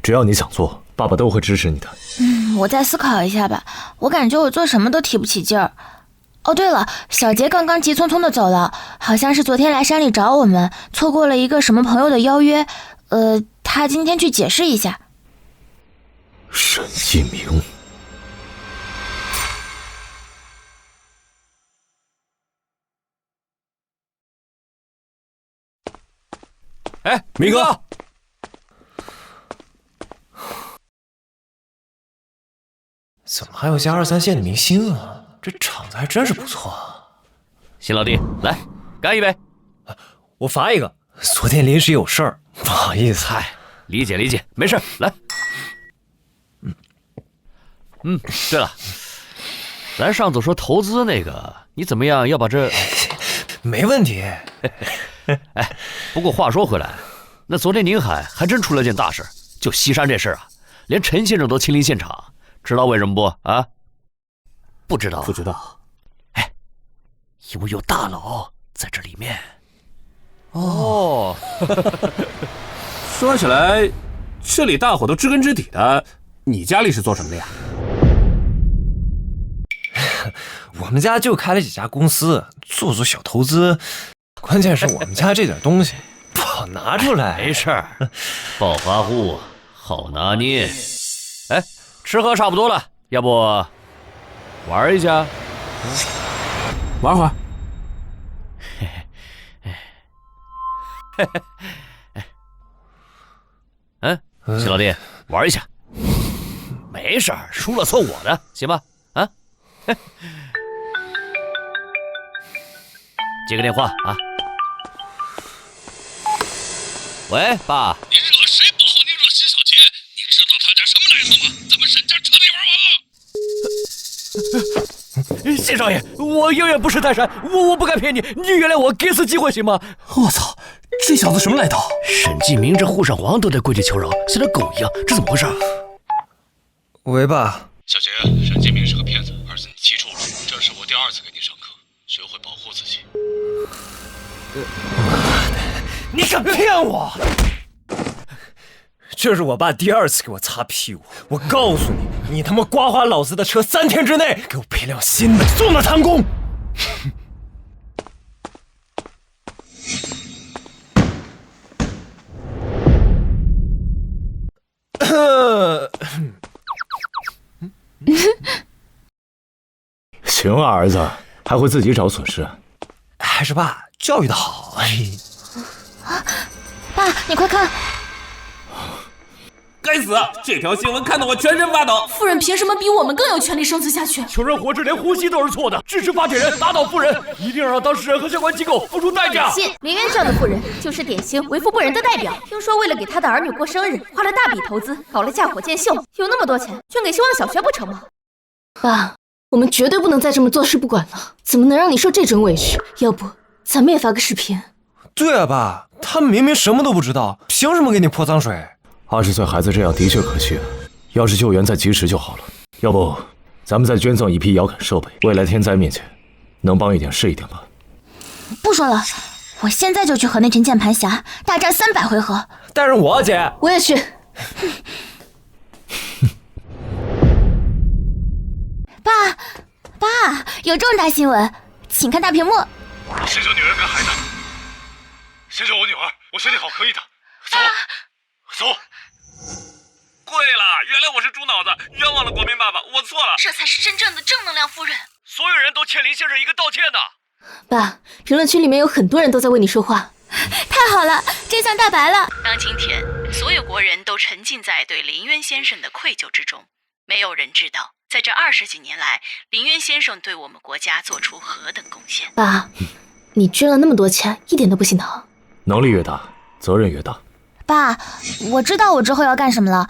只要你想做，爸爸都会支持你的。我再思考一下吧。我感觉我做什么都提不起劲儿。哦，对了，小杰刚刚急匆匆的走了，好像是昨天来山里找我们，错过了一个什么朋友的邀约。他今天去解释一下。沈一鸣。哎，明哥，怎么还有些2、3线的明星啊？这场子还真是不错啊！新老弟，来干一杯。我罚一个。昨天临时有事儿，不好意思。嗨，理解理解，没事，来。对了，咱上次说投资那个，你怎么样？要把这……没问题。哎，不过话说回来，那昨天宁海还真出了件大事，就西山这事啊，连陈先生都亲临现场，知道为什么不啊？不知道？不知道。哎，因为有大佬在这里面。哦，说起来，这里大伙都知根知底的，你家里是做什么的呀？我们家就开了几家公司，做做小投资。关键是我们家这点东西不好拿出来。没事儿，暴发户好拿捏。哎，吃喝差不多了，要不玩一下？玩会儿。小老弟，玩一下。没事儿，输了算我的，行吧？啊，接个电话啊。喂，爸。你惹谁不好，你惹辛小杰，你知道他家什么来头吗？咱们沈家彻底玩完了。谢少爷，我永远不识泰山，我不敢骗你，你原谅我，给次机会行吗？我操，这小子什么来头？沈继明这护上皇都得跪地求饶，像条狗一样，这怎么回事？喂，爸。小杰，沈继明是个骗子，儿子你记住了，这是我第2次给你上课，学会保护自己。你敢骗我？这是我爸第2次给我擦屁股，我告诉你，你他妈刮花老子的车3天之内给我配辆新的，送了唐宫。行啊，儿子，还会自己找损失，还是爸教育的好。爸，你快看！该死！这条新闻看得我全身发抖。夫人凭什么比我们更有权利生存下去？求人活着连呼吸都是错的，支持发帖人，打倒夫人，一定要让当事人和相关机构付出代价。林渊这样的妇人就是典型为富不仁的代表。听说为了给他的儿女过生日，花了大笔投资，搞了架火箭秀，有那么多钱，捐给希望小学不成吗？爸，我们绝对不能再这么坐视不管了，怎么能让你受这种委屈？要不咱们也发个视频？对啊，爸，他们明明什么都不知道，凭什么给你泼脏水？20岁孩子这样的确可惜，要是救援在及时就好了。要不，咱们再捐赠一批遥感设备，未来天灾面前，能帮一点是一点吧。不说了，我现在就去和那群键盘侠大战300回合。带上我，姐。我也去。爸，有重大新闻，请看大屏幕。先救女人跟孩子，先救我女儿，我身体好，可以的。走。跪了，原来我是猪脑子，冤枉了国民爸爸，我错了。这才是真正的正能量夫人。所有人都欠林先生一个道歉呢。爸，评论区里面有很多人都在为你说话。太好了，真相大白了。当今天，所有国人都沉浸在对林渊先生的愧疚之中，没有人知道，在这20几年来，林渊先生对我们国家做出何等贡献。爸，你捐了那么多钱，一点都不心疼。能力越大，责任越大。爸，我知道我之后要干什么了。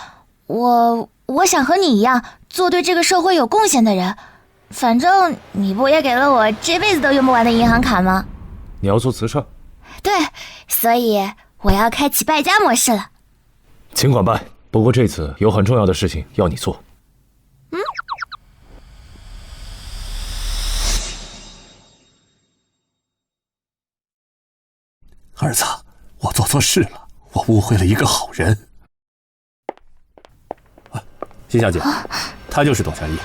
我想和你一样，做对这个社会有贡献的人。反正你不也给了我这辈子都用不完的银行卡吗？你要做慈善？对，所以我要开启败家模式了。尽管败，不过这次有很重要的事情要你做。儿子，我做错事了，我误会了一个好人。辛小姐，她就是董小艺。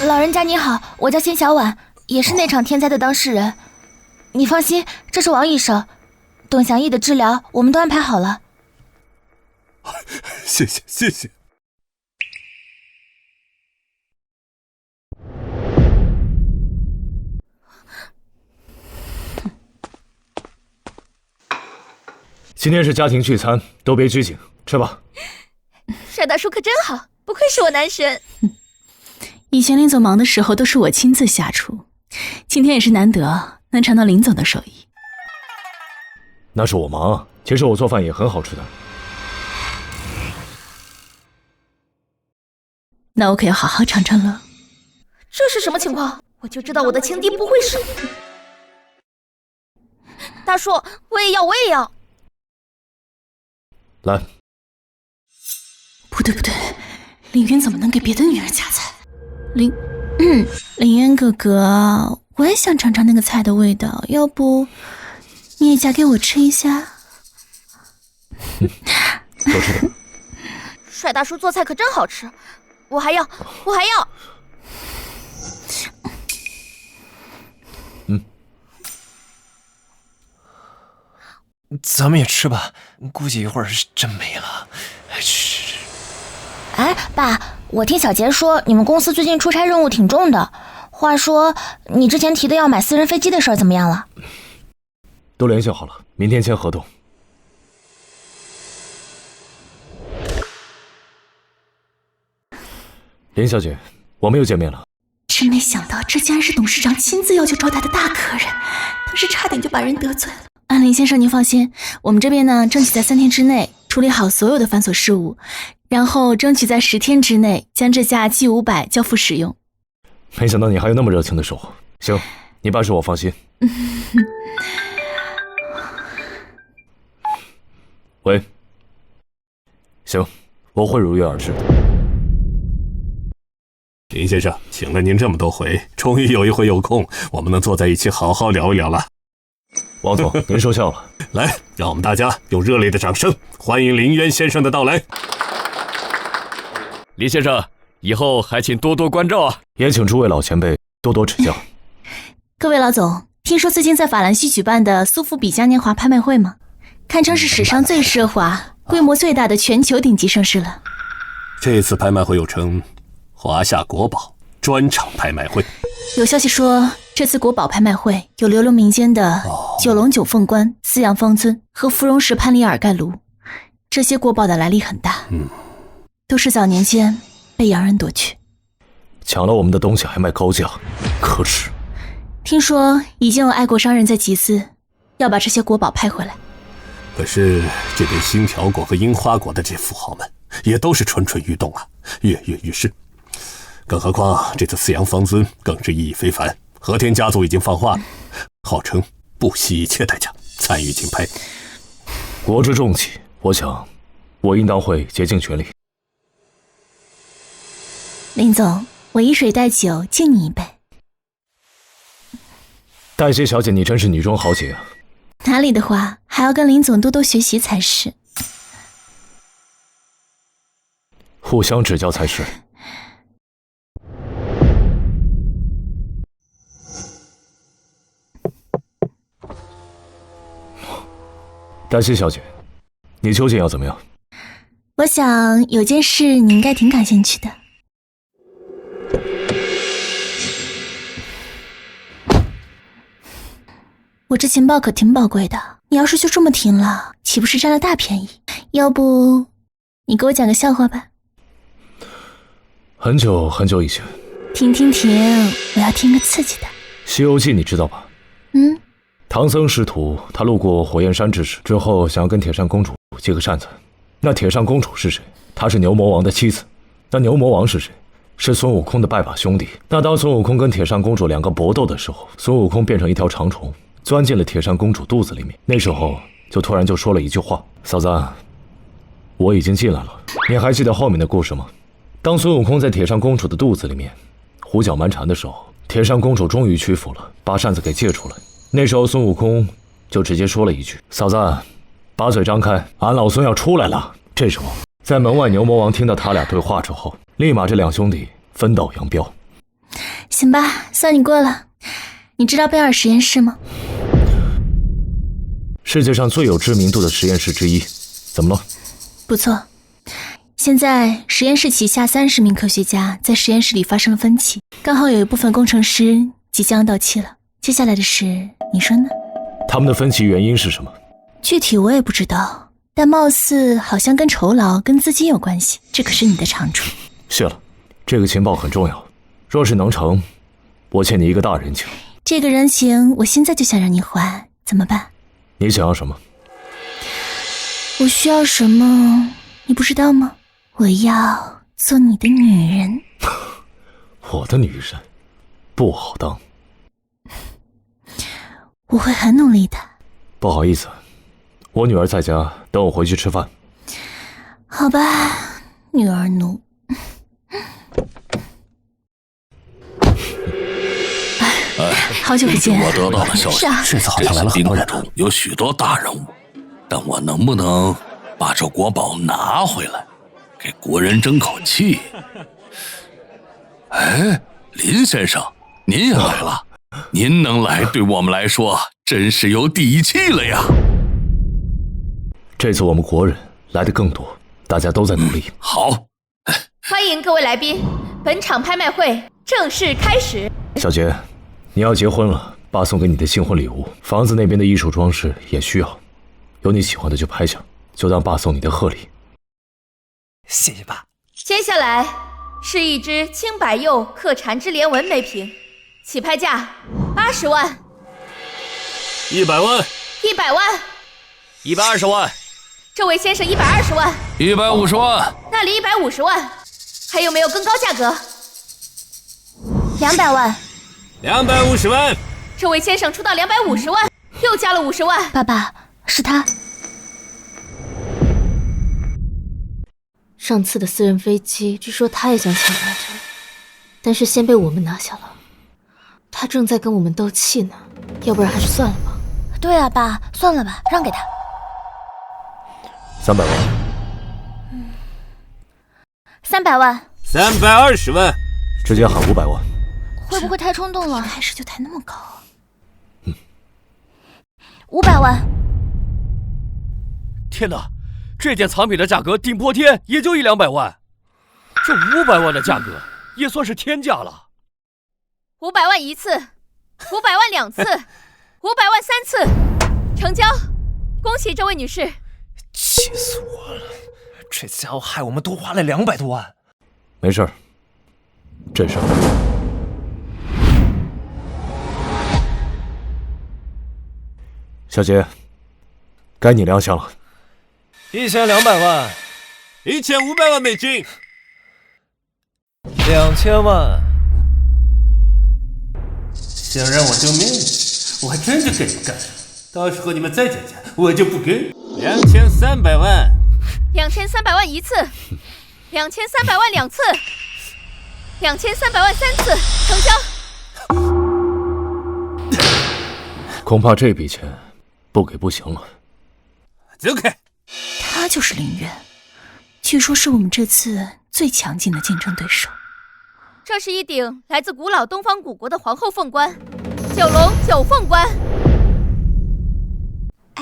老人家你好，我叫辛小婉，也是那场天灾的当事人。你放心，这是王医生，董祥义的治疗我们都安排好了。谢谢。今天是家庭聚餐，都别拘谨，吃吧。帅大叔可真好，不愧是我男神。以前林总忙的时候都是我亲自下厨，今天也是难得能尝到林总的手艺。那是我忙，其实我做饭也很好吃的。那我可要好好尝尝了。这是什么情况？我就知道我的情敌不会少。大叔，我也要。来。不对，林渊怎么能给别的女人夹菜？林渊哥哥，我也想尝尝那个菜的味道，要不你也夹给我吃一下？多吃点。帅大叔做菜可真好吃，我还要。咱们也吃吧，估计一会儿是真没了。吃。哎，爸，我听小杰说你们公司最近出差任务挺重的。话说，你之前提的要买私人飞机的事儿怎么样了？都联系好了，明天签合同，林小姐，我们又见面了。真没想到，这竟然是董事长亲自要求招待的大客人，当时差点就把人得罪了。林先生您放心，我们这边呢争取在3天之内处理好所有的繁琐事务，然后争取在10天之内将这架 G500交付使用。没想到你还有那么热情的手。行，你办事我放心。喂，行，我会如约而至的。林先生，请了您这么多回，终于有一回有空，我们能坐在一起好好聊一聊了。王总，您说笑了。来，让我们大家用热烈的掌声欢迎林渊先生的到来。林先生，以后还请多多关照啊！也请诸位老前辈多多指教。各位老总，听说最近在法兰西举办的苏富比嘉年华拍卖会吗？堪称是史上最奢华、规模最大的全球顶级盛事了。这次拍卖会又称华夏国宝专场拍卖会。有消息说，这次国宝拍卖会有流流民间的九龙九凤冠、四羊方尊和芙蓉石潘里尔盖卢，这些国宝的来历很大，都是早年间被洋人夺去，抢了我们的东西还卖高价，可耻。听说已经有爱国商人在集资，要把这些国宝拍回来。可是这边星条国和樱花国的这富豪们也都是蠢蠢欲动啊，跃跃欲试。更何况这次四羊方尊更是意义非凡，和田家族已经放话了，号称不惜一切代价参与竞拍。国之重器，我想我应当会竭尽全力。林总，我以水代酒，敬你一杯。黛西小姐，你真是女中豪杰啊！哪里的话，还要跟林总多多学习才是。互相指教才是。黛西小姐，你究竟要怎么样？我想有件事你应该挺感兴趣的。我这情报可挺宝贵的，你要是就这么停了，岂不是占了大便宜？要不你给我讲个笑话吧。很久很久以前。停，我要听个刺激的。《西游记》你知道吧？唐僧师徒他路过火焰山之时，之后想要跟铁扇公主借个扇子。那铁扇公主是谁？她是牛魔王的妻子。那牛魔王是谁？是孙悟空的拜把兄弟。那当孙悟空跟铁扇公主两个搏斗的时候，孙悟空变成一条长虫，钻进了铁扇公主肚子里面。那时候就突然就说了一句话：嫂子，我已经进来了。你还记得后面的故事吗？当孙悟空在铁扇公主的肚子里面胡搅蛮缠的时候，铁扇公主终于屈服了，把扇子给借出来。那时候孙悟空就直接说了一句：嫂子，把嘴张开，俺老孙要出来了。这时候在门外牛魔王听到他俩对话之后，立马这两兄弟分道扬镳。行吧，算你过了。你知道贝尔实验室吗？世界上最有知名度的实验室之一。怎么了？不错，现在实验室旗下30名科学家在实验室里发生了分歧，刚好有一部分工程师即将到期了。接下来的事你说呢？他们的分歧原因是什么？具体我也不知道，但貌似好像跟酬劳跟资金有关系，这可是你的长处。谢了，这个情报很重要，若是能成，我欠你一个大人情。这个人情我现在就想让你还，怎么办？你想要什么？我需要什么你不知道吗？我要做你的女人。我的女人不好当。我会很努力的。不好意思，我女儿在家等我回去吃饭。好吧，女儿奴。好久不见。我得到了消息，是啊，这次好像来了很多人，有许多大人物，但我能不能把这国宝拿回来，给国人争口气？哎，林先生，您也来了。您能来，对我们来说真是有底气了呀！这次我们国人来的更多，大家都在努力。好，欢迎各位来宾，本场拍卖会正式开始。小杰，你要结婚了，爸送给你的新婚礼物，房子那边的艺术装饰也需要，有你喜欢的就拍下，就当爸送你的贺礼。谢谢爸。接下来是一只青柏釉刻缠枝莲纹梅瓶，起拍价80万。100万。100万。120万。这位先生120万。150万。那里150万。还有没有更高价格？200万。250万。这位先生出到250万，又加了50万。爸爸，是他。上次的私人飞机，据说他也想抢来着，但是先被我们拿下了。他正在跟我们斗气呢，要不然还是算了吧。对啊，爸，算了吧，让给他。300万。300万。320万。直接喊500万。会不会太冲动了？开始就抬那么高。500万。天哪，这件藏品的价格顶破天也就100-200万，这500万的价格也算是天价了。500万1次，500万2次，500万3次，成交！恭喜这位女士。气死我了！这家伙害我们多花了200多万。没事儿，这事儿小姐，该你亮相了。1200万，1500万美金，2000万。想让我丢面子，我还真就跟你干上。到时候你们再减价，我就不跟。2300万，2300万1次，2300万2次，2300万3次，成交。恐怕这笔钱不给不行了。走开！他就是林渊，据说是我们这次最强劲的竞争对手。这是一顶来自古老东方古国的皇后凤冠，九龙九凤冠。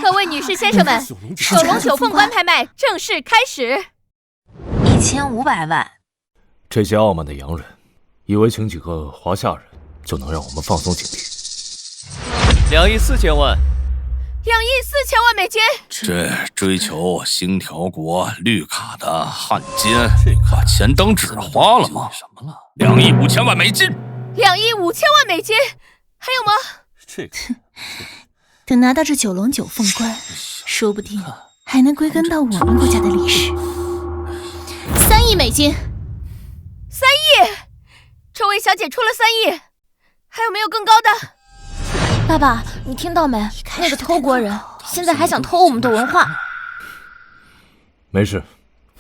各位女士先生们，九龙九凤冠拍卖正式开始。1500万。这些傲慢的洋人，以为请几个华夏人就能让我们放松警惕。2亿4千万。2亿4千万美金。这追求星条国绿卡的汉奸，把钱当纸花了吗？2亿5千万美金。2亿5千万美金，还有吗？这个。等拿到这九龙九凤冠，说不定还能归根到我们国家的历史。3亿美金。3亿！这位小姐出了3亿，还有没有更高的？爸爸，你听到没？那个偷国人现在还想偷我们的文化。没事，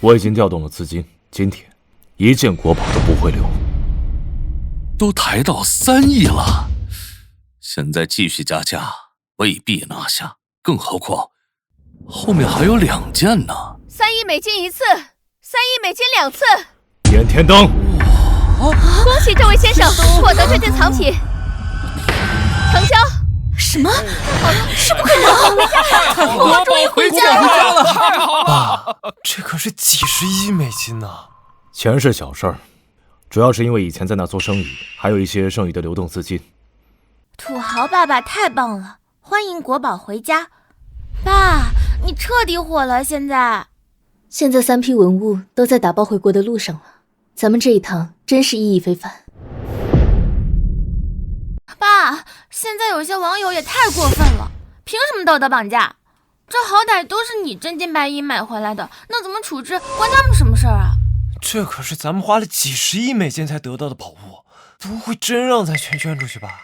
我已经调动了资金，今天一件国宝都不会留。都抬到3亿了，现在继续加价未必拿下，更何况后面还有2件呢。3亿美金1次，3亿美金2次。点天灯！恭喜这位先生获得这件藏品，成交。什么？太好了，是不可能！太好了，终于回家了！太好了！这可是几十亿美金呢。钱是小事儿，主要是因为以前在那做生意，还有一些剩余的流动资金。土豪爸爸太棒了，欢迎国宝回家。爸，你彻底火了，现在3批文物都在打包回国的路上了，咱们这一趟真是意义非凡。爸，现在有些网友也太过分了，凭什么道德绑架？这好歹都是你真金白银买回来的，那怎么处置关他们什么事儿啊？这可是咱们花了几十亿美金才得到的宝物，不会真让咱全捐出去吧？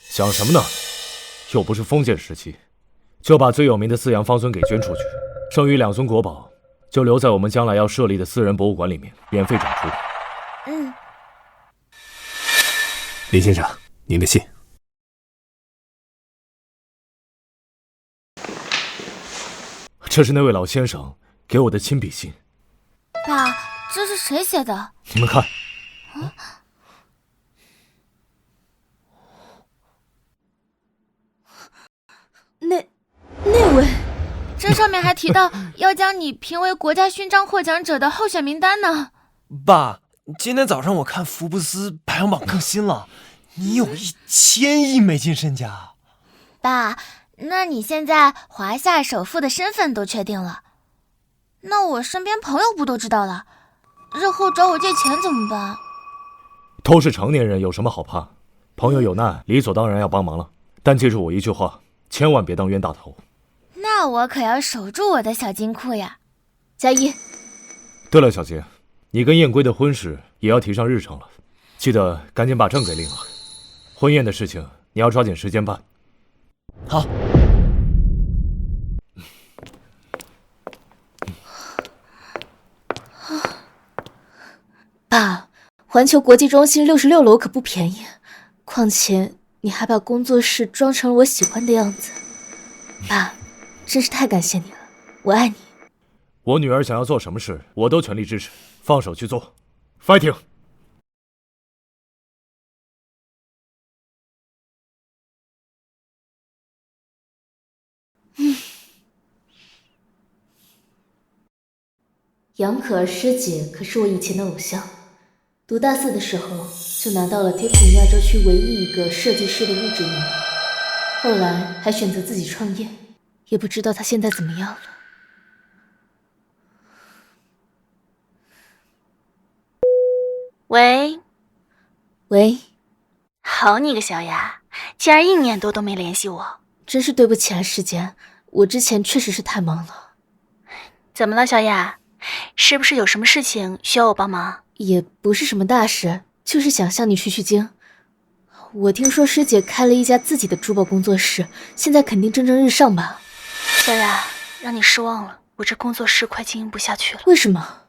想什么呢？又不是封建时期，就把最有名的4羊方尊给捐出去，剩余2尊国宝就留在我们将来要设立的私人博物馆里面，免费展出。林先生，您的信。这是那位老先生给我的亲笔信。爸，这是谁写的？你们看。那位，这上面还提到要将你评为国家勋章获奖者的候选名单呢。爸，今天早上我看福布斯排行榜更新了，你有1000亿美金身家。爸，那你现在华夏首富的身份都确定了，那我身边朋友不都知道了？日后找我借钱怎么办？都是成年人，有什么好怕？朋友有难，理所当然要帮忙了。但记住我一句话，千万别当冤大头。那我可要守住我的小金库呀！加一。对了，小杰，你跟燕归的婚事也要提上日程了，记得赶紧把证给领了。婚宴的事情你要抓紧时间办。好。爸，环球国际中心66楼可不便宜，况且你还把工作室装成了我喜欢的样子。爸，真是太感谢你了，我爱你。我女儿想要做什么事，我都全力支持，放手去做 ，fighting！杨可儿师姐可是我以前的偶像，读大4的时候就拿到了 Tiffany 亚洲区唯一一个设计师的入职名，后来还选择自己创业，也不知道她现在怎么样了。喂，喂，好你个小雅，竟然1年多都没联系我，真是对不起啊，师姐，我之前确实是太忙了。怎么了，小雅？是不是有什么事情需要我帮忙？也不是什么大事，就是想向你取取经。我听说师姐开了一家自己的珠宝工作室，现在肯定蒸蒸日上吧？小雅，让你失望了，我这工作室快经营不下去了。为什么？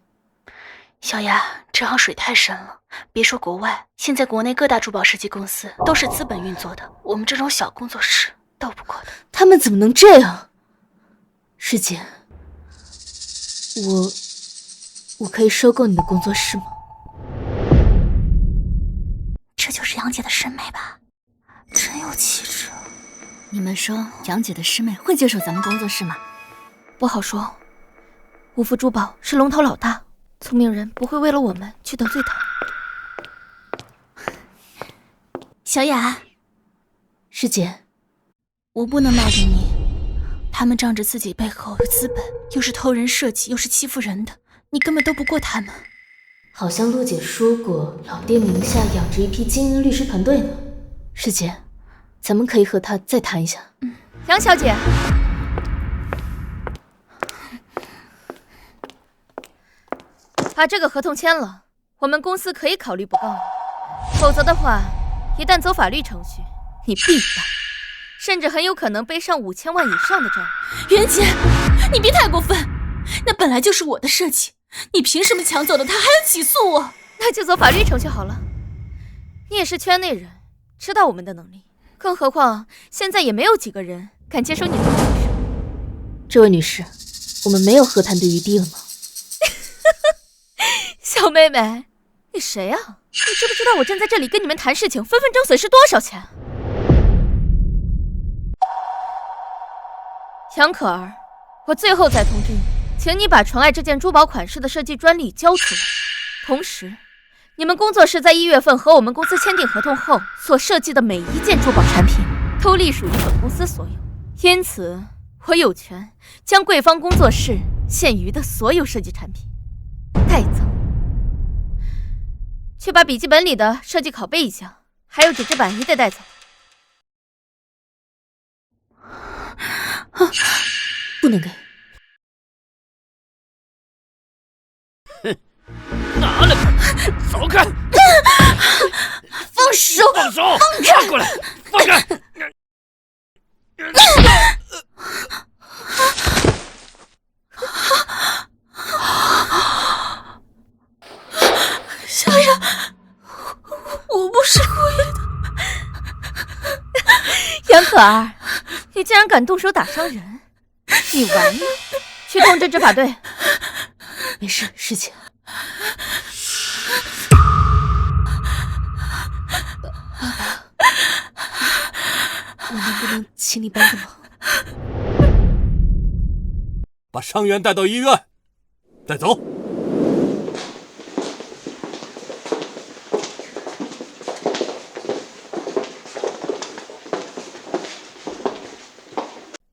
小雅，这行水太深了，别说国外，现在国内各大珠宝设计公司都是资本运作的，我们这种小工作室斗不过的。他们怎么能这样？师姐，我可以收购你的工作室吗？这就是杨姐的师妹吧？真有气质。你们说杨姐的师妹会接手咱们工作室吗？不好说。五福珠宝是龙头老大，聪明人不会为了我们去得罪他。小雅，师姐，我不能卖给你。他们仗着自己背后有资本，又是偷人设计，又是欺负人的，你根本斗不过他们。好像陆姐说过，老爹名下养着一批精英律师团队呢。师姐，咱们可以和他再谈一下。杨小姐，把这个合同签了，我们公司可以考虑不告你，否则的话，一旦走法律程序，你必败，甚至很有可能背上5000万以上的债务。袁姐，你别太过分，那本来就是我的设计，你凭什么抢走了它，还要起诉我？那就走法律程序好了。你也是圈内人，知道我们的能力，更何况现在也没有几个人敢接手你的工作室。这位女士，我们没有和谈的余地了吗？小妹妹，你谁啊？你知不知道我站在这里跟你们谈事情，分分钟损失多少钱？杨可儿，我最后再通知你，请你把纯爱这件珠宝款式的设计专利交出来。同时，你们工作室在1月份和我们公司签订合同后所设计的每一件珠宝产品，都隶属于本公司所有。因此，我有权将贵方工作室现余的所有设计产品带走。去把笔记本里的设计拷贝一下，还有纸质版也得带走。不能给。拿来！走开！放手！放手！放过来！放开！小雅，我不是故意的。杨可儿，你竟然敢动手打伤人，你完了！去通知执法队。没事，师姐。爸爸，我能不能请你帮个忙？把伤员带到医院，带走。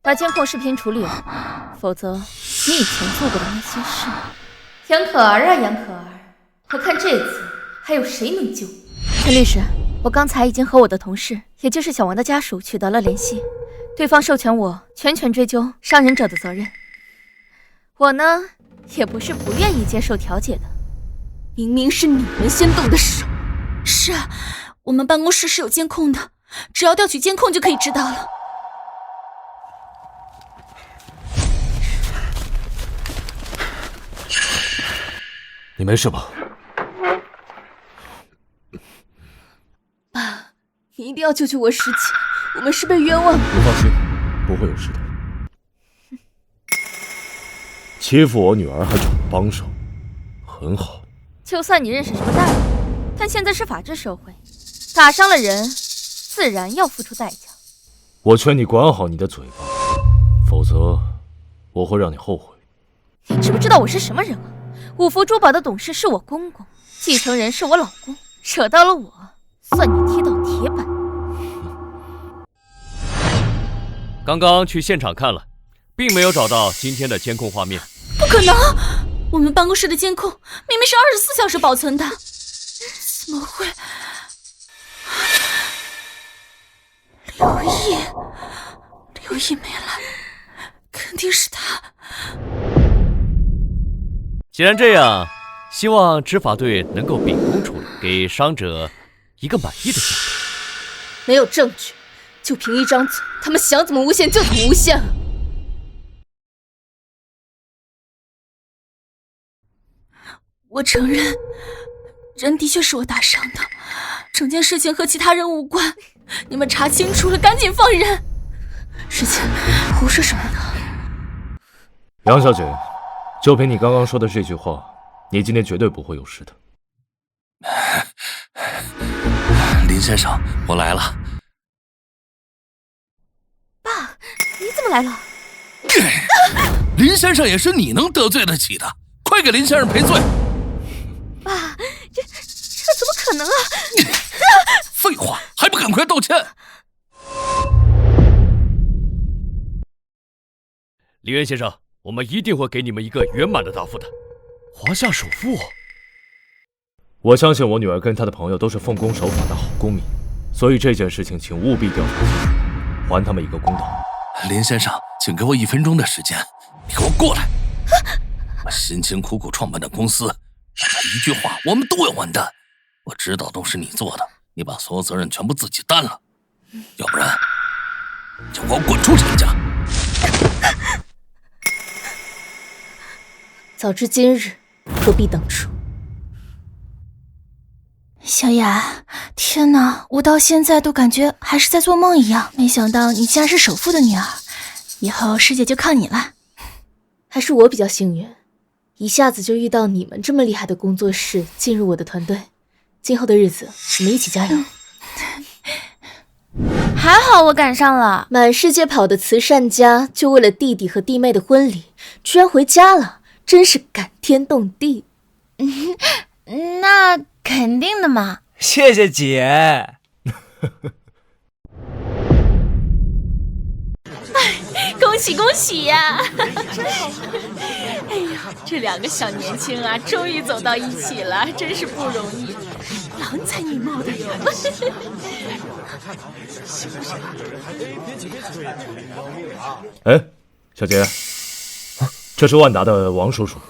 把监控视频处理了，否则你以前做过的那些事……杨可儿啊，杨可儿，我看这次还有谁能救？陈律师，我刚才已经和我的同事，也就是小王的家属取得了联系，对方授权我全权追究伤人者的责任。我呢，也不是不愿意接受调解的。明明是你们先动的手。是啊，我们办公室是有监控的，只要调取监控就可以知道了。你没事吧？爸，你一定要救救我师姐，我们是被冤枉的。你放心，不会有事的。欺负我女儿还找我帮手，很好。就算你认识什么大人，但现在是法治社会，打伤了人，自然要付出代价。我劝你管好你的嘴巴，否则我会让你后悔。你知不知道我是什么人啊？五福珠宝的董事是我公公，继承人是我老公，惹到了我，算你踢到铁板。刚刚去现场看了，并没有找到今天的监控画面。不可能！我们办公室的监控明明是24小时保存的，怎么会？刘毅没来，肯定是他。既然这样，希望执法队能够秉公处理，给伤者一个满意的结果。没有证据，就凭一张嘴，他们想怎么诬陷就怎么诬陷啊！我承认，人的确是我打伤的，整件事情和其他人无关。你们查清楚了，赶紧放人！师姐，胡说什么呢？杨小姐，就凭你刚刚说的这句话，你今天绝对不会有事的。林先生，我来了。爸，你怎么来了？林先生也是你能得罪得起的，快给林先生赔罪！爸，这怎么可能啊！废话，还不赶快道歉！林渊先生，我们一定会给你们一个圆满的答复的。华夏首富，我相信我女儿跟她的朋友都是奉公守法的好公民，所以这件事情请务必调查清楚，还他们一个公道。林先生，请给我1分钟的时间，你给我过来！我辛辛苦苦创办的公司，一句话我们都要完蛋。我知道都是你做的，你把所有责任全部自己担了，要不然就给我滚出陈家！早知今日，何必当初？小雅，天哪，我到现在都感觉还是在做梦一样。没想到你竟然是首富的女儿，以后师姐就靠你了。还是我比较幸运，一下子就遇到你们这么厉害的工作室进入我的团队。今后的日子，我们一起加油。还好我赶上了，满世界跑的慈善家，就为了弟弟和弟妹的婚礼，居然回家了，真是感天动地。那肯定的嘛。谢谢姐。恭喜恭喜呀！真好！哎呀，这2个小年轻啊，终于走到一起了，真是不容易，郎才女貌的哟。哎，小杰，这是万达的王叔叔。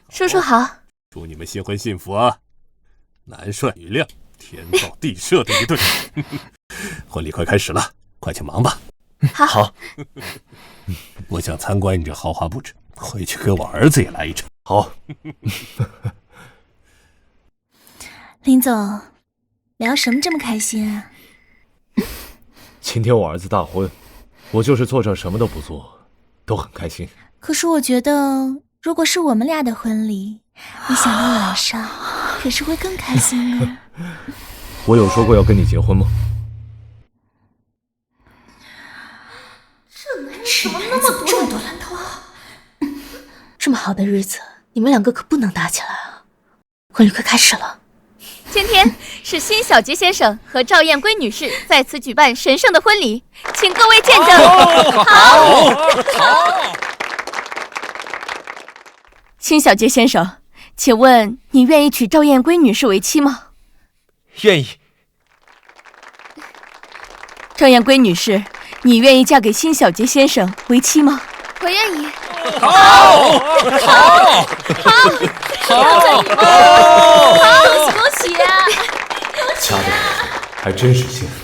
叔叔好。祝你们新婚幸福啊！男帅女靓，天造地设的一对。婚礼快开始了，快去忙吧。好。我想参观你这豪华布置，回去给我儿子也来一场。好。林总，聊什么这么开心啊？今天我儿子大婚，我就是坐这什么都不做，都很开心。可是我觉得，如果是我们俩的婚礼，你想到晚上可是会更开心呢。我有说过要跟你结婚吗？这男人怎么那么这么多烂桃花？这么好的日子，你们2个可不能打起来啊！婚礼快开始了。今天是辛小杰先生和赵燕归女士在此举办神圣的婚礼，请各位见证。好。辛小杰先生，请问你愿意娶赵燕归女士为妻吗？愿意。赵燕归女士，你愿意嫁给辛小杰先生为妻吗？我愿意。好，恭喜恭喜啊！家的还真是幸福。